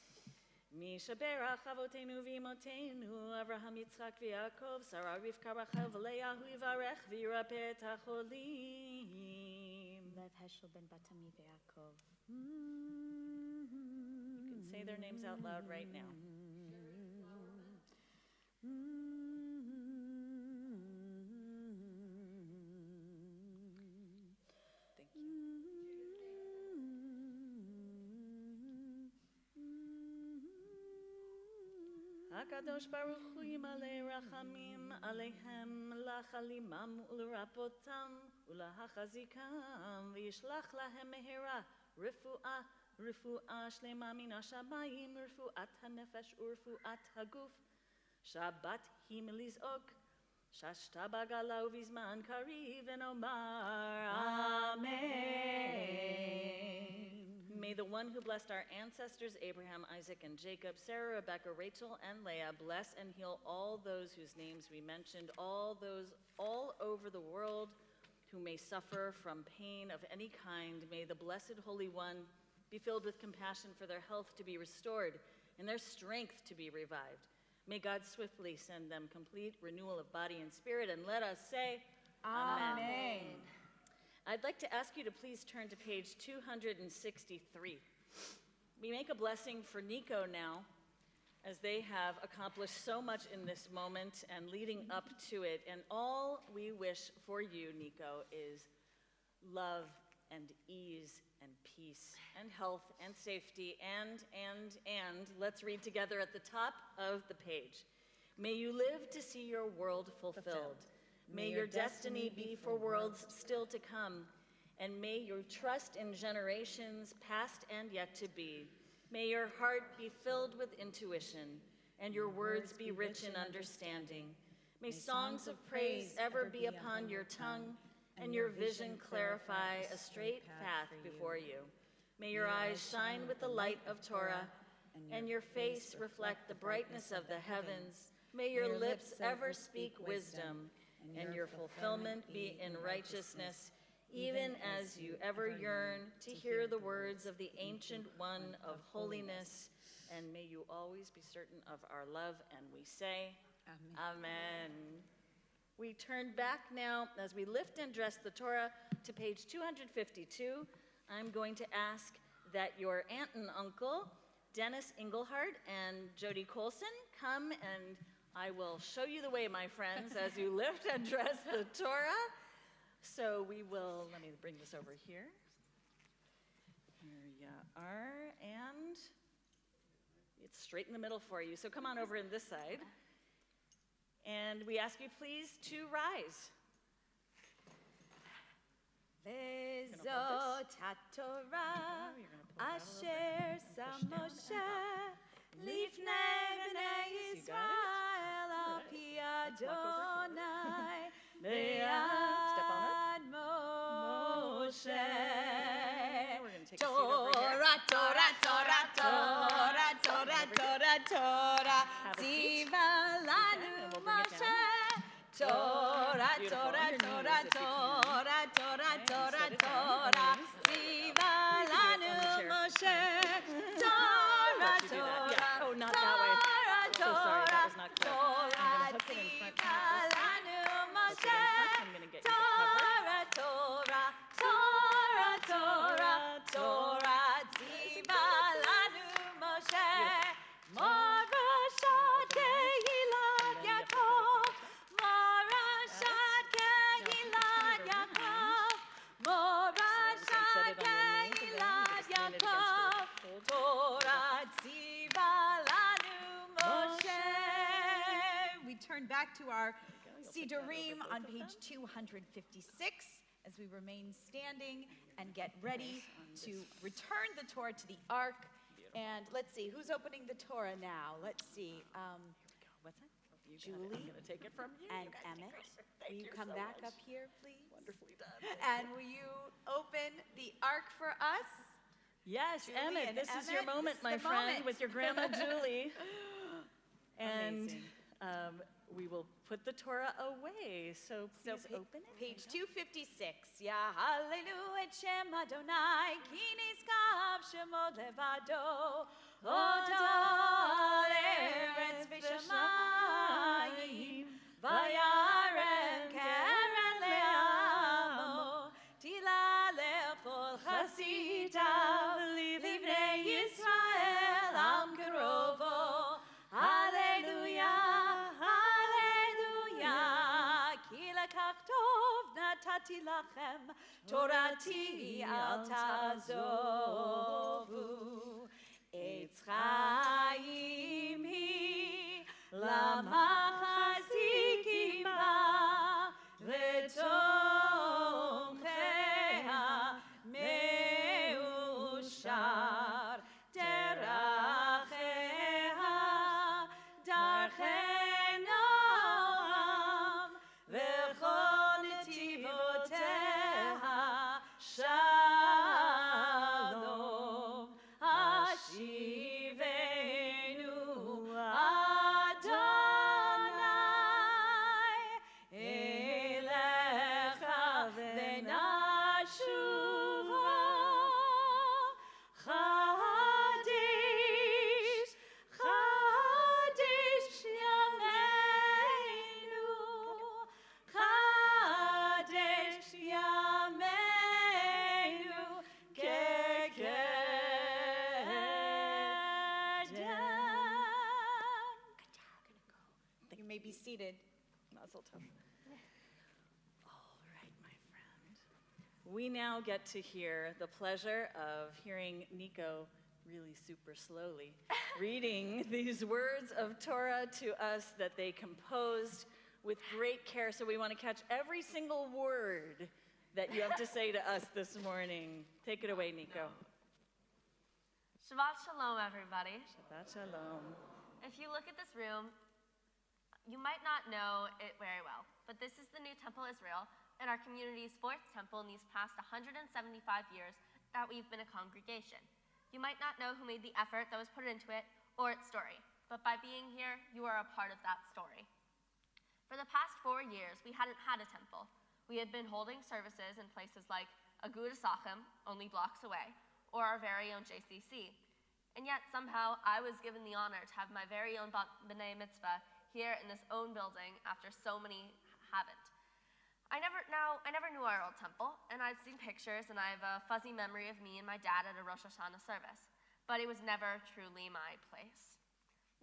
Mi shaberach avotenu v'imotenu, Avraham, Yitzchak, v'Yaakov, Sarah, Rivka, Rachel, v'Leah, Yivarech, v'yirapeh et hacholim. Lev Heschel ben Batami v'Yaakov. You can say their names out loud right now. Thank you. HaKadosh Baruch Hu yimalei rachamim aleihem lachalimam ulrapotam ulahachazikam v'yishlach lahem mehera refu'ah shlema min hashamayim refu'at hanefesh u'refu'at haguf Shabbat him liz'ok shashta bagala uvizman kariv v'nomar Amen. May the one who blessed our ancestors, Abraham, Isaac, and Jacob, Sarah, Rebecca, Rachel, and Leah, bless and heal all those whose names we mentioned, all those all over the world who may suffer from pain of any kind. May the Blessed Holy One be filled with compassion for their health to be restored and their strength to be revived. May God swiftly send them complete renewal of body and spirit, and let us say, Amen. Amen. I'd like to ask you to please turn to page 263. We make a blessing for Nico now, as they have accomplished so much in this moment and leading up to it. And all we wish for you, Nico, is love and ease and peace and health and safety and let's read together at the top of the page. May you live to see your world fulfilled. May your destiny be for worlds still to come, and may your trust in generations past and yet to be. May your heart be filled with intuition, and your words be rich in understanding. May songs of praise ever be upon your tongue, and your vision clarify a straight path before you. May your eyes shine with the light of Torah, and your face reflect the brightness of the heavens. May your lips ever speak wisdom, and your fulfillment be in righteousness, even as you ever yearn to hear the words of the Ancient One of holiness. And may you always be certain of our love, and we say, Amen. We turn back now, as we lift and dress the Torah, to page 252. I'm going to ask that your aunt and uncle, Dennis Engelhardt and Jody Colson, come, and I will show you the way, my friends, as you lift and dress the Torah. So we will, let me bring this over here. Here you are, and it's straight in the middle for you. So come on over in this side. And we ask you please to rise. Vezot haTorah asher sam Moshe lifnei bnei Yisrael al pi Adonai be'ad Moshe. Torah, Torah, Torah, Torah, Torah, Torah, Torah, Tziva lanu Moshe. Torah, Torah, Torah, Torah, Torah, Torah, Torah, Tziva lanu Moshe. Torah, Torah, Oh, not that way. So sorry, that was not clear. I'm going to hook it in front. I'm going to get you the cover. Torah, Torah, Torah, Torah, Tziva lanu Moshe. Morashat Kehilat Yaakov, Morashat Kehilat Yaakov, Morashat Kehilat Yaakov, Torah Tziva lanu Moshe. We turn back to our Sidurim on page 256 as we remain standing and get ready to return the Torah to the Ark. And let's see, who's opening the Torah now? Let's see. What's that? Julie I'm going to take it from you. and You guys Emmett, take it. will Thank you you come so back much. up here, please? Wonderfully done. And will you open the Ark for us? Yes, Julie Emmett, and this is your Emmett, moment, this is my the friend, moment. with your grandma Julie. And Amazing. we will put the Torah away. So please open it. Page 256. Ya Hallelu et Shem Adonai, ki nizkav shemo levado, Odol eretz v'shamayim, vayarem keren le'amo, tila lechol chasitav, livnei Yisrael am kerovo. Hallelujah, hallelujah, ki lekach tov natati lachem, Torati al tazovu. Eitz chaim hi, lamachazikim ba, v'tomchea meushar, terachea darchei noam, v'chol netivoteha shalom. Hashivenu Adonai elecha v'nashuva. Chadish, Chadish yameinu, Chadish yameinu kekedem. You may be seated. Not so tough. All right, my friend. We now get to hear the pleasure of hearing Nico really super slowly reading these words of Torah to us that they composed with great care. So we want to catch every single word that you have to say to us this morning. Take it away, Nico. Shabbat Shalom, everybody. Shabbat Shalom. If you look at this room, you might not know it very well, but this is the new Temple Israel and our community's fourth temple in these past 175 years that we've been a congregation. You might not know who made the effort that was put into it or its story, but by being here, you are a part of that story. For the past 4 years, we hadn't had a temple. We had been holding services in places like Aguda Sachem, only blocks away, or our very own JCC. And yet, somehow, I was given the honor to have my very own B'nai Mitzvah here in this own building after so many haven't. I never knew our old temple, and I've seen pictures, and I have a fuzzy memory of me and my dad at a Rosh Hashanah service, but it was never truly my place.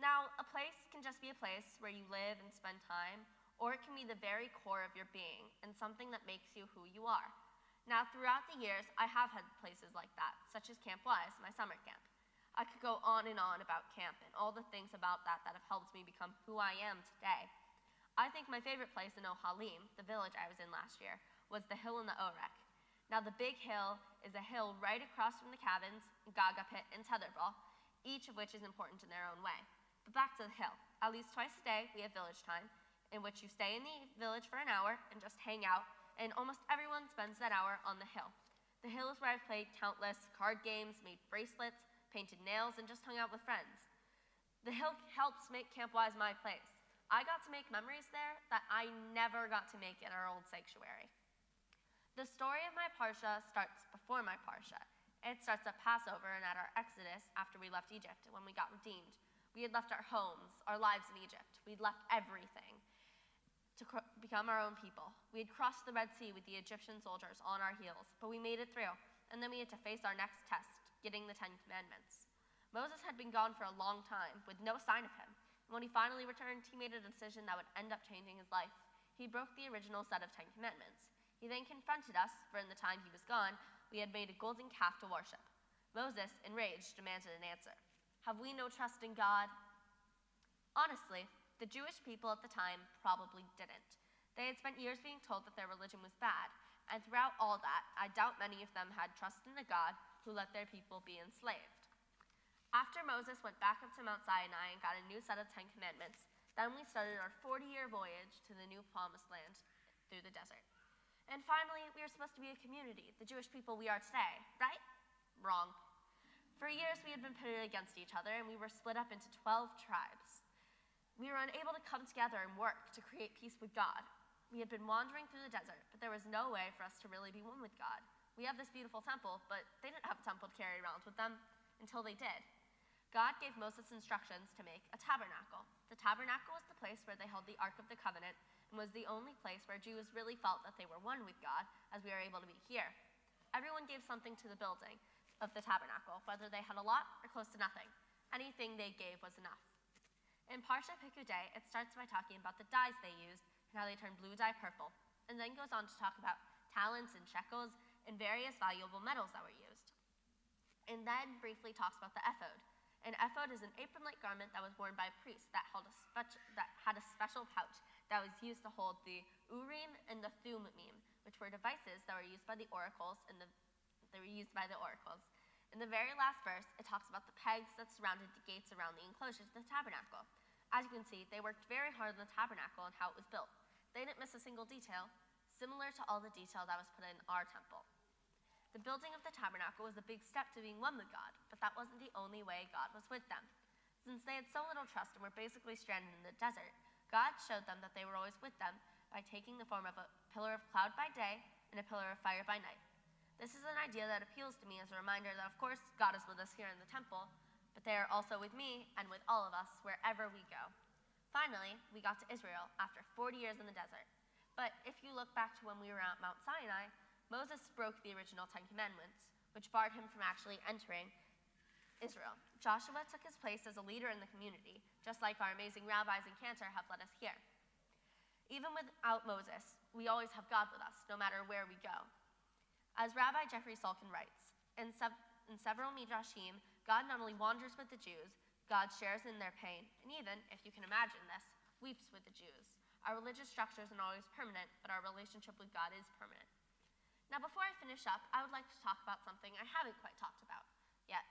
Now, a place can just be a place where you live and spend time, or it can be the very core of your being and something that makes you who you are. Now, throughout the years, I have had places like that, such as Camp Wise, my summer camp. I could go on and on about camp and all the things about that have helped me become who I am today. I think my favorite place in Ohalim, the village I was in last year, was the hill in the Orek. Now, the big hill is a hill right across from the cabins, Gaga Pit, and Tetherball, each of which is important in their own way. But back to the hill. At least twice a day, we have village time, in which you stay in the village for an hour and just hang out, and almost everyone spends that hour on the hill. The hill is where I've played countless card games, made bracelets, painted nails, and just hung out with friends. The hill helps make Camp Wise my place. I got to make memories there that I never got to make in our old sanctuary. The story of my Parsha starts before my Parsha. It starts at Passover and at our Exodus after we left Egypt when we got redeemed. We had left our homes, our lives in Egypt. We'd left everything to become our own people. We had crossed the Red Sea with the Egyptian soldiers on our heels, but we made it through, and then we had to face our next test, getting the 10 Commandments. Moses had been gone for a long time, with no sign of him. And when he finally returned, he made a decision that would end up changing his life. He broke the original set of 10 Commandments. He then confronted us, for in the time he was gone, we had made a golden calf to worship. Moses, enraged, demanded an answer. Have we no trust in God? Honestly, the Jewish people at the time probably didn't. They had spent years being told that their religion was bad, and throughout all that, I doubt many of them had trust in a God who let their people be enslaved. After Moses went back up to Mount Sinai and got a new set of 10 Commandments, then we started our 40-year voyage to the new promised land through the desert. And finally, we were supposed to be a community, the Jewish people we are today, right? Wrong. For years, we had been pitted against each other, and we were split up into 12 tribes. We were unable to come together and work to create peace with God. We had been wandering through the desert, but there was no way for us to really be one with God. We have this beautiful temple, but they didn't have a temple to carry around with them until they did. God gave Moses instructions to make a tabernacle. The tabernacle was the place where they held the Ark of the Covenant and was the only place where Jews really felt that they were one with God, as we are able to be here. Everyone gave something to the building of the tabernacle, whether they had a lot or close to nothing. Anything they gave was enough. In Parsha Pikudei, it starts by talking about the dyes they used and how they turned blue dye purple, and then goes on to talk about talents and shekels and various valuable metals that were used. And then briefly talks about the ephod. An ephod is an apron-like garment that was worn by priests that had a special pouch that was used to hold the Urim and the Thummim, which were devices that were used by the oracles In the very last verse, it talks about the pegs that surrounded the gates around the enclosures of the tabernacle. As you can see, they worked very hard on the tabernacle and how it was built. They didn't miss a single detail, similar to all the detail that was put in our temple. The building of the tabernacle was a big step to being one with God, but that wasn't the only way God was with them. Since they had so little trust and were basically stranded in the desert, God showed them that they were always with them by taking the form of a pillar of cloud by day and a pillar of fire by night. This is an idea that appeals to me as a reminder that, of course, God is with us here in the temple, but they are also with me and with all of us wherever we go. Finally, we got to Israel after 40 years in the desert. But if you look back to when we were at Mount Sinai, Moses broke the original 10 Commandments, which barred him from actually entering Israel. Joshua took his place as a leader in the community, just like our amazing rabbis in Cantor have led us here. Even without Moses, we always have God with us, no matter where we go. As Rabbi Jeffrey Salkin writes, in several midrashim, God not only wanders with the Jews, God shares in their pain, and even, if you can imagine this, weeps with the Jews. Our religious structures are not always permanent, but our relationship with God is permanent. Now, before I finish up, I would like to talk about something I haven't quite talked about yet.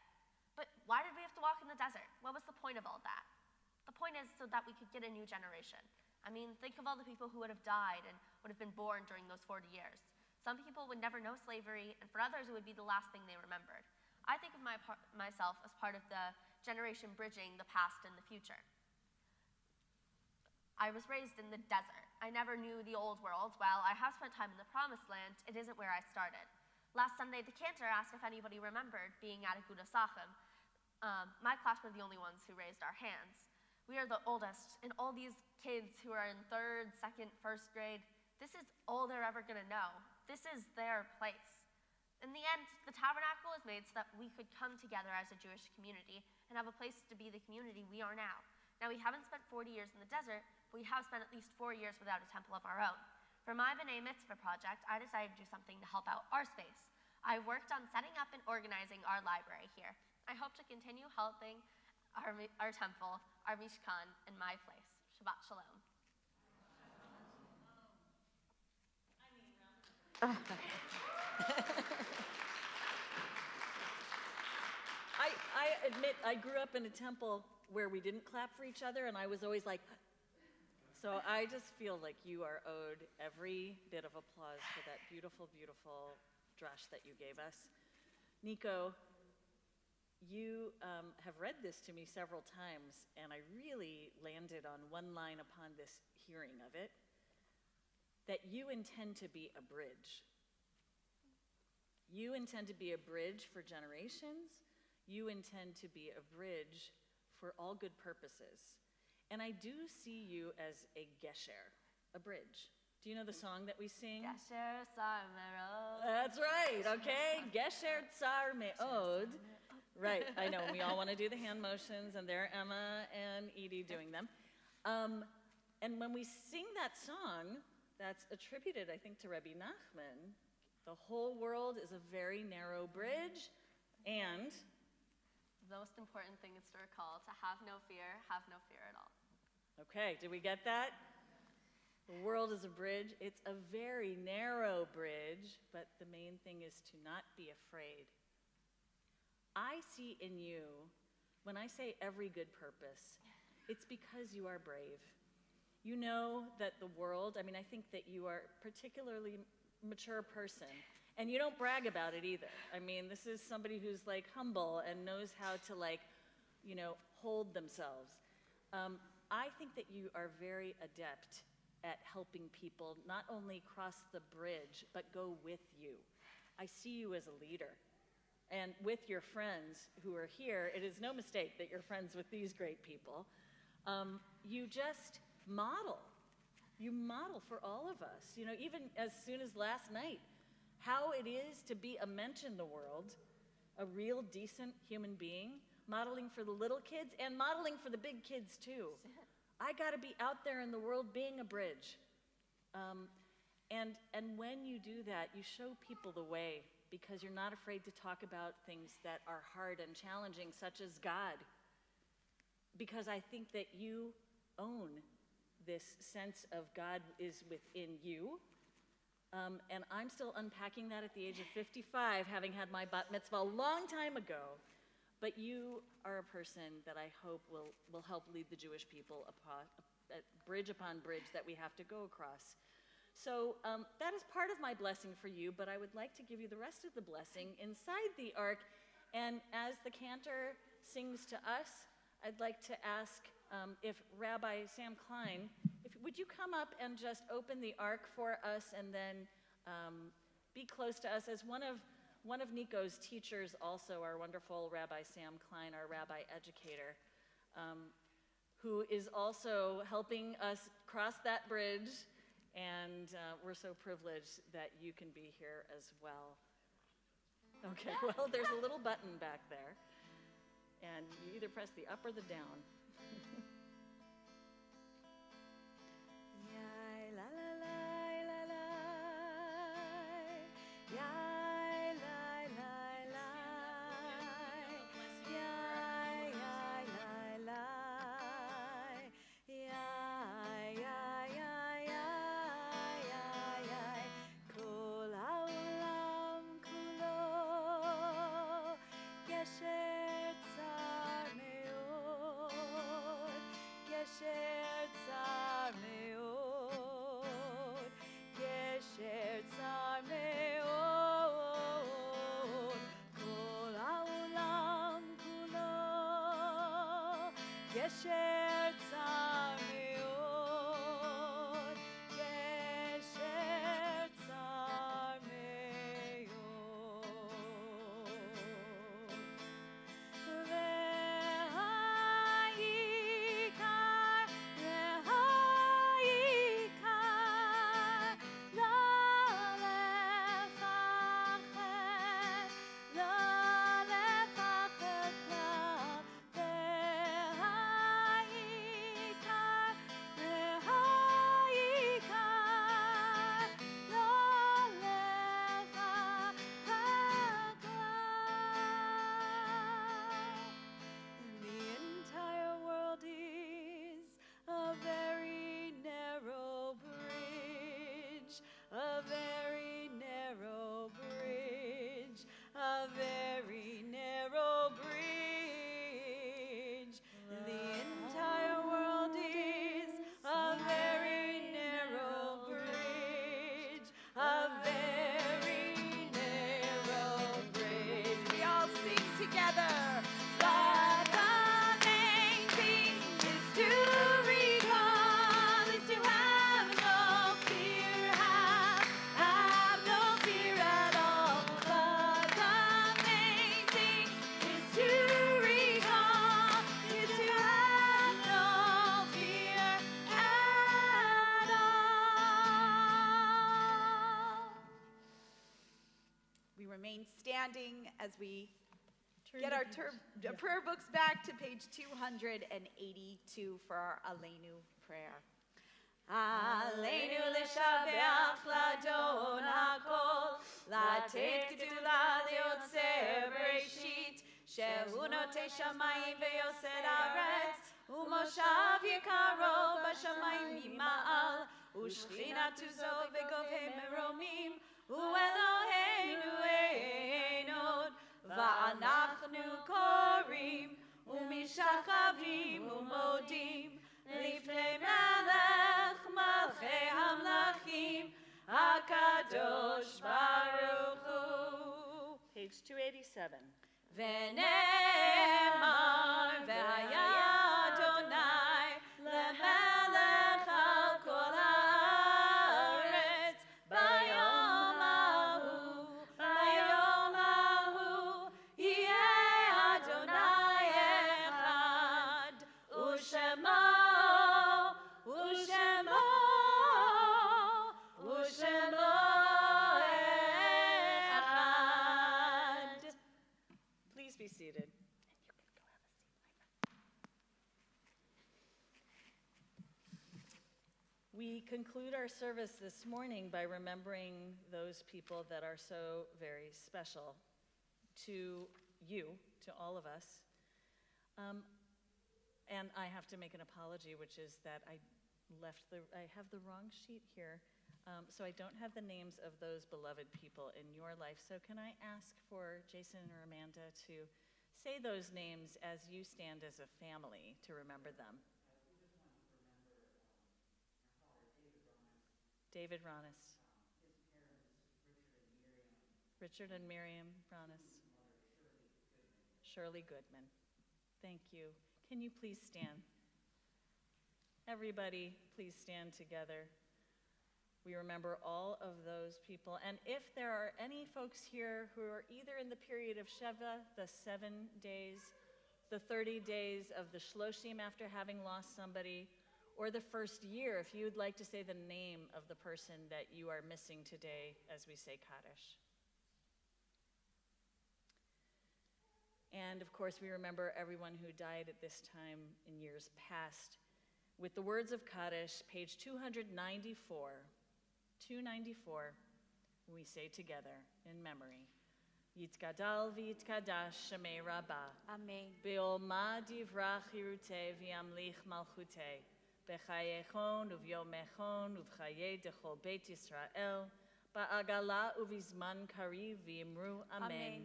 But why did we have to walk in the desert? What was the point of all that? The point is so that we could get a new generation. I mean, think of all the people who would have died and would have been born during those 40 years. Some people would never know slavery, and for others, it would be the last thing they remembered. I think of myself as part of the generation bridging the past and the future. I was raised in the desert. I never knew the old world. While I have spent time in the promised land, it isn't where I started. Last Sunday, the cantor asked if anybody remembered being at Aguda Sachem. My class were the only ones who raised our hands. We are the oldest, and all these kids who are in 3rd, 2nd, 1st grade, this is all they're ever gonna know. This is their place. In the end, the tabernacle was made so that we could come together as a Jewish community and have a place to be the community we are now. Now, we haven't spent 40 years in the desert, but we have spent at least 4 years without a temple of our own. For my B'nai Mitzvah project, I decided to do something to help out our space. I worked on setting up and organizing our library here. I hope to continue helping our temple, our Mishkan, and my place. Shabbat Shalom. I admit I grew up in a temple where we didn't clap for each other, and I was always like, so I just feel like you are owed every bit of applause for that beautiful, beautiful drush that you gave us. Nico, you have read this to me several times, and I really landed on one line upon this hearing of it, that you intend to be a bridge. You intend to be a bridge for generations. You intend to be a bridge for all good purposes. And I do see you as a gesher, a bridge. Do you know the song that we sing? Gesher Tsar Me'od. That's right, okay? Gesher Tsar Me'od. Right, I know, we all want to do the hand motions, and there are Emma and Edie doing them. And when we sing that song, that's attributed, I think, to Rebbe Nachman. The whole world is a very narrow bridge, and The most important thing is to recall, to have no fear at all. okay, did we get that? The world is a bridge. It's a very narrow bridge, but the main thing is to not be afraid. I see in you, when I say every good purpose, it's because you are brave. You know that the world, I think that you are a particularly mature person, and you don't brag about it either. This is somebody who's like humble and knows how to hold themselves. I think that you are very adept at helping people not only cross the bridge, but go with you. I see you as a leader. And with your friends who are here, it is no mistake that you're friends with these great people. You just model. You model for all of us. Even as soon as last night, how it is to be a mensch in the world, a real decent human being, modeling for the little kids and modeling for the big kids too. I got to be out there in the world being a bridge. And when you do that, you show people the way, because you're not afraid to talk about things that are hard and challenging, such as God. Because I think that you own this sense of God is within you. And I'm still unpacking that at the age of 55, having had my bat mitzvah a long time ago. But you are a person that I hope will help lead the Jewish people bridge upon bridge that we have to go across. So that is part of my blessing for you, but I would like to give you the rest of the blessing inside the ark. And as the cantor sings to us, I'd like to ask if Rabbi Sam Klein, would you come up and just open the ark for us, and then be close to us as one of Nico's teachers, also our wonderful Rabbi Sam Klein, our rabbi educator, who is also helping us cross that bridge. And we're so privileged that you can be here as well. Okay, well, there's a little button back there. And you either press the up or the down. Gesher גשר צר מאוד, גשר צר מאוד. והעיקר, והעיקר, לא לפחד, לא לפחד כלל. והעיקר, והעיקר, לא לפחד כלל. The entire world is a very narrow bridge, a very narrow bridge, a very narrow bridge. The entire world is a very narrow bridge, a very narrow bridge. We all sing together. But the main thing is to recall, is to have no fear, have no fear at all. But the main thing is to recall, is to have no fear at all. We remain standing as we get our prayer books back to page 282 for our Aleinu prayer. Aleinu לשבח לאדון הכל, לתת גדולה ליוצר בראשית, שהוא נוטה שמיים ויוסד ארץ, ומושב יקרו בשמיים ממעל, ושכינתו זו בגובה מרומים, הוא אלוהינו אין עוד. ואנחנו קוראים ומשתחווים ומודים לפני מלך מלכי המלכים הקדוש ברוך הוא. Page 287. ונאמר והיה אדוני למלך על כל הארץ ביום ההוא, ביום ההוא יהיה אדוני אחד, ושמו, ושמו, ושמו אחד. Please be seated. We conclude our service this morning by remembering those people that are so very special to you, to all of us. And I have to make an apology, which is that I have the wrong sheet here, so I don't have the names of those beloved people in your life. So can I ask for Jason or Amanda to say those names as you stand as a family to remember them? David Ronis. Richard and Miriam Ronis. Shirley Goodman. Thank you. Can you please stand? Everybody, please stand together. We remember all of those people. And if there are any folks here who are either in the period of Sheva, the 7 days, the 30 days of the Shloshim after having lost somebody, or the first year, if you would like to say the name of the person that you are missing today as we say Kaddish. And of course, we remember everyone who died at this time in years past. With the words of Kaddish, page 294, 294, we say together in memory, Yitkadal v'yitkadash shemei Rabbah. Amen. Be'olma divrach hirutei v'yamlich malchutei. B'chayechon uvyomechon uv'chayei dechol Beit Yisrael. Ba'agala uvizman kariv v'imru amen.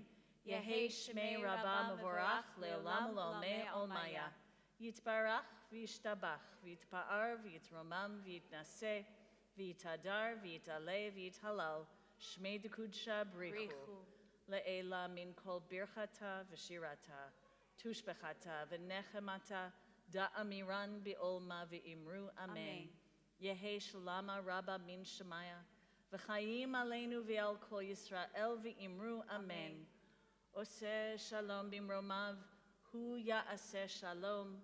Yehi shmei Rabbah mevorach le'olam u'olmei olmaya. Yitbarach v'yishtabach v'yitpa'ar v'yitromam v'yitnaseh v'yitadar v'yitaleh v'yithalal. Shmei dekudsha brichu. Le'ela min kol birchata v'shirata. Tushbechata v'nechemata Da'amiran bi'olma v'imru amen. Amen. Yehe shalama rabba min shemaya. V'chayim aleinu v'al kol Yisrael v'imru amen. Oseh shalom bimromav, hu ya'aseh shalom.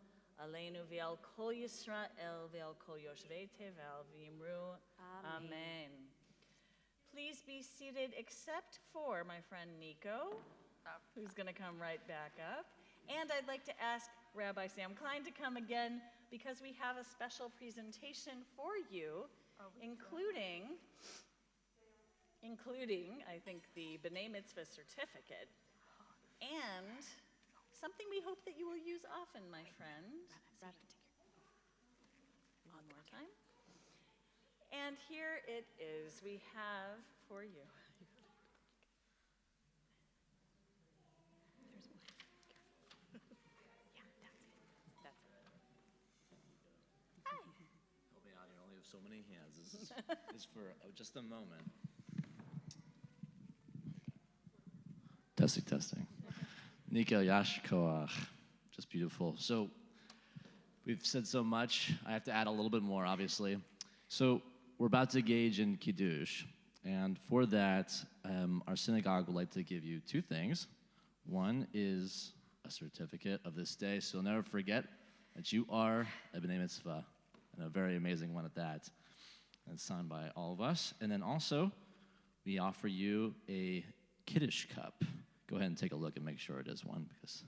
Aleinu v'al kol Yisrael v'al kol yoshvei tevel v'imru amen. Please be seated except for my friend Nico, who's going to come right back up. And I'd like to ask Rabbi Sam Klein to come again because we have a special presentation for you, including, I think, the B'nai Mitzvah certificate and something we hope that you will use often, my friend. One more time. And here it is. We have for you. Help me out here. I only have so many hands. This is for just a moment. Testing. Nico, Yash Koach. Just beautiful. So we've said so much. I have to add a little bit more, obviously. So we're about to engage in Kiddush. And for that, our synagogue would like to give you two things. One is a certificate of this day, so you'll never forget that you are a B'nai Mitzvah, and a very amazing one at that. And it's signed by all of us. And then also, we offer you a Kiddush cup. Go ahead and take a look and make sure it is one, because...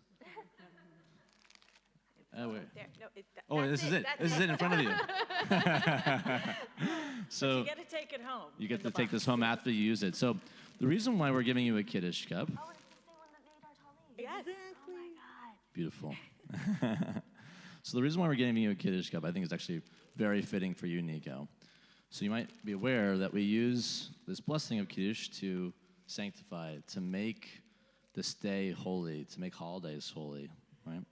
this is it. This is it in front of you. So You get to take it home. you get to take this home after you use it. So the reason why we're giving you a Kiddush cup... Oh, it's the same one that made our talit. Yes. Oh my God. Beautiful. So the reason why we're giving you a Kiddush cup, I think, is actually very fitting for you, Nico. So you might be aware that we use this blessing of Kiddush to sanctify, to make this day holy, to make holidays holy, right?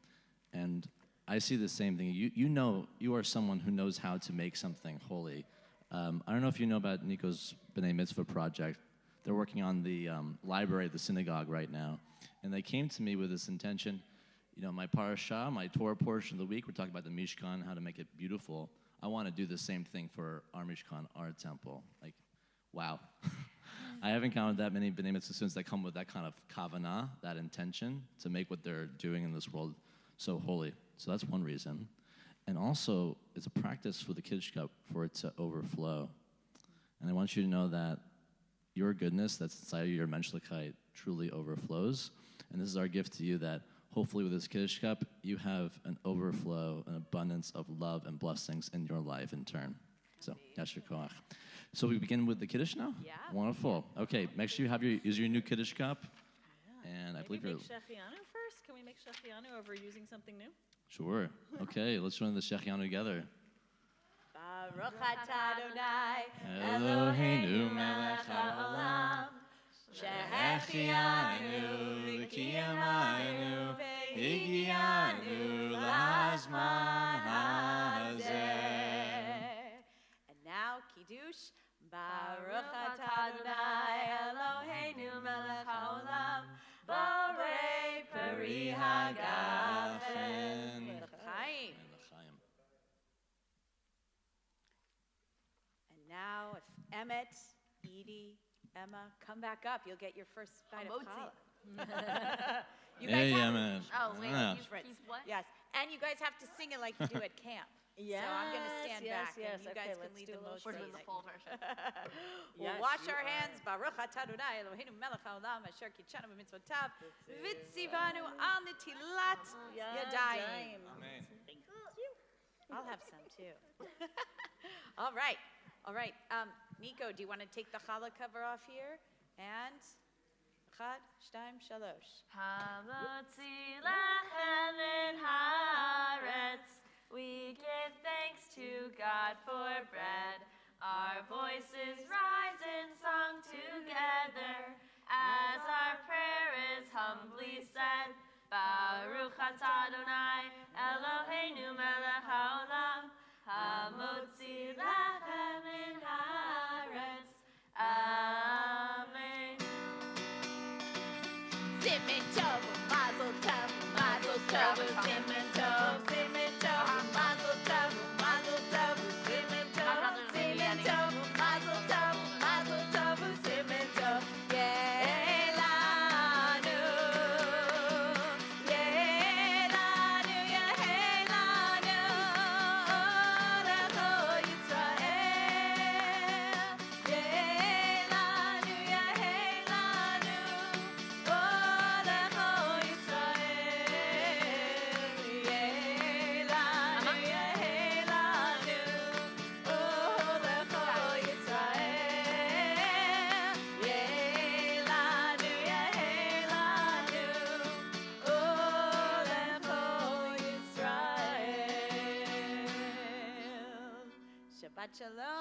And I see the same thing. You know, you are someone who knows how to make something holy. I don't know if you know about Nico's B'nai Mitzvah project. They're working on the library at the synagogue right now. And they came to me with this intention. You know, my parasha, my Torah portion of the week, we're talking about the Mishkan, how to make it beautiful. I want to do the same thing for our Mishkan, our temple. Like, wow. I haven't counted that many B'nai Mitzvah students that come with that kind of kavanah, that intention to make what they're doing in this world so holy. So that's one reason. And also, it's a practice for the Kiddush cup for it to overflow. And I want you to know that your goodness that's inside of your menschlichkeit truly overflows. And this is our gift to you, that hopefully with this Kiddush cup, you have an overflow, an abundance of love and blessings in your life in turn. So, Yasher Koach. So we begin with the Kiddush now? Yeah. Wonderful. Okay, make sure you have use your new Kiddush cup. And I Maybe believe you're... make Shechianu first? Can we make Shechianu over using something new? Sure. Okay, let's join the Shechianu together. Baruch atah Adonai Eloheinu melech haolam, shehechianu v'kiyamaynu, higianu lazman hazeh. And now Kiddush. Baruch atah Adonai Eloheinu melech haolam, borei peri hagafen. L'chaim. And now, if Emmett, Edie, Emma, come back up, you'll get your first bite of challah. You guys Hey, have, Emma. Oh, wait, Yeah. he's what? yes, and you guys have to sing it like you do at camp. So I'm going to stand back, and you guys can lead the most. We're doing the full version. We'll Yes, wash you our are. hands. Baruch atah Adonai Eloheinu melech haolam asher kitshanu b'mitzvotav v'tzivanu al netilat yadayim. Amen. I'll have some too. All right. Nico, do you want to take the challah cover off here? And Chad, Shtaim, Shalosh. Hamotzi lachem min haaretz. We give thanks to God for bread. Our voices rise in song together as our prayer is humbly said. Baruch atah Adonai Eloheinu melech haolam, hamotzi lachem min haaretz. Amen. Simen tov, mazel tov, simen tov, simen tov, Shalom.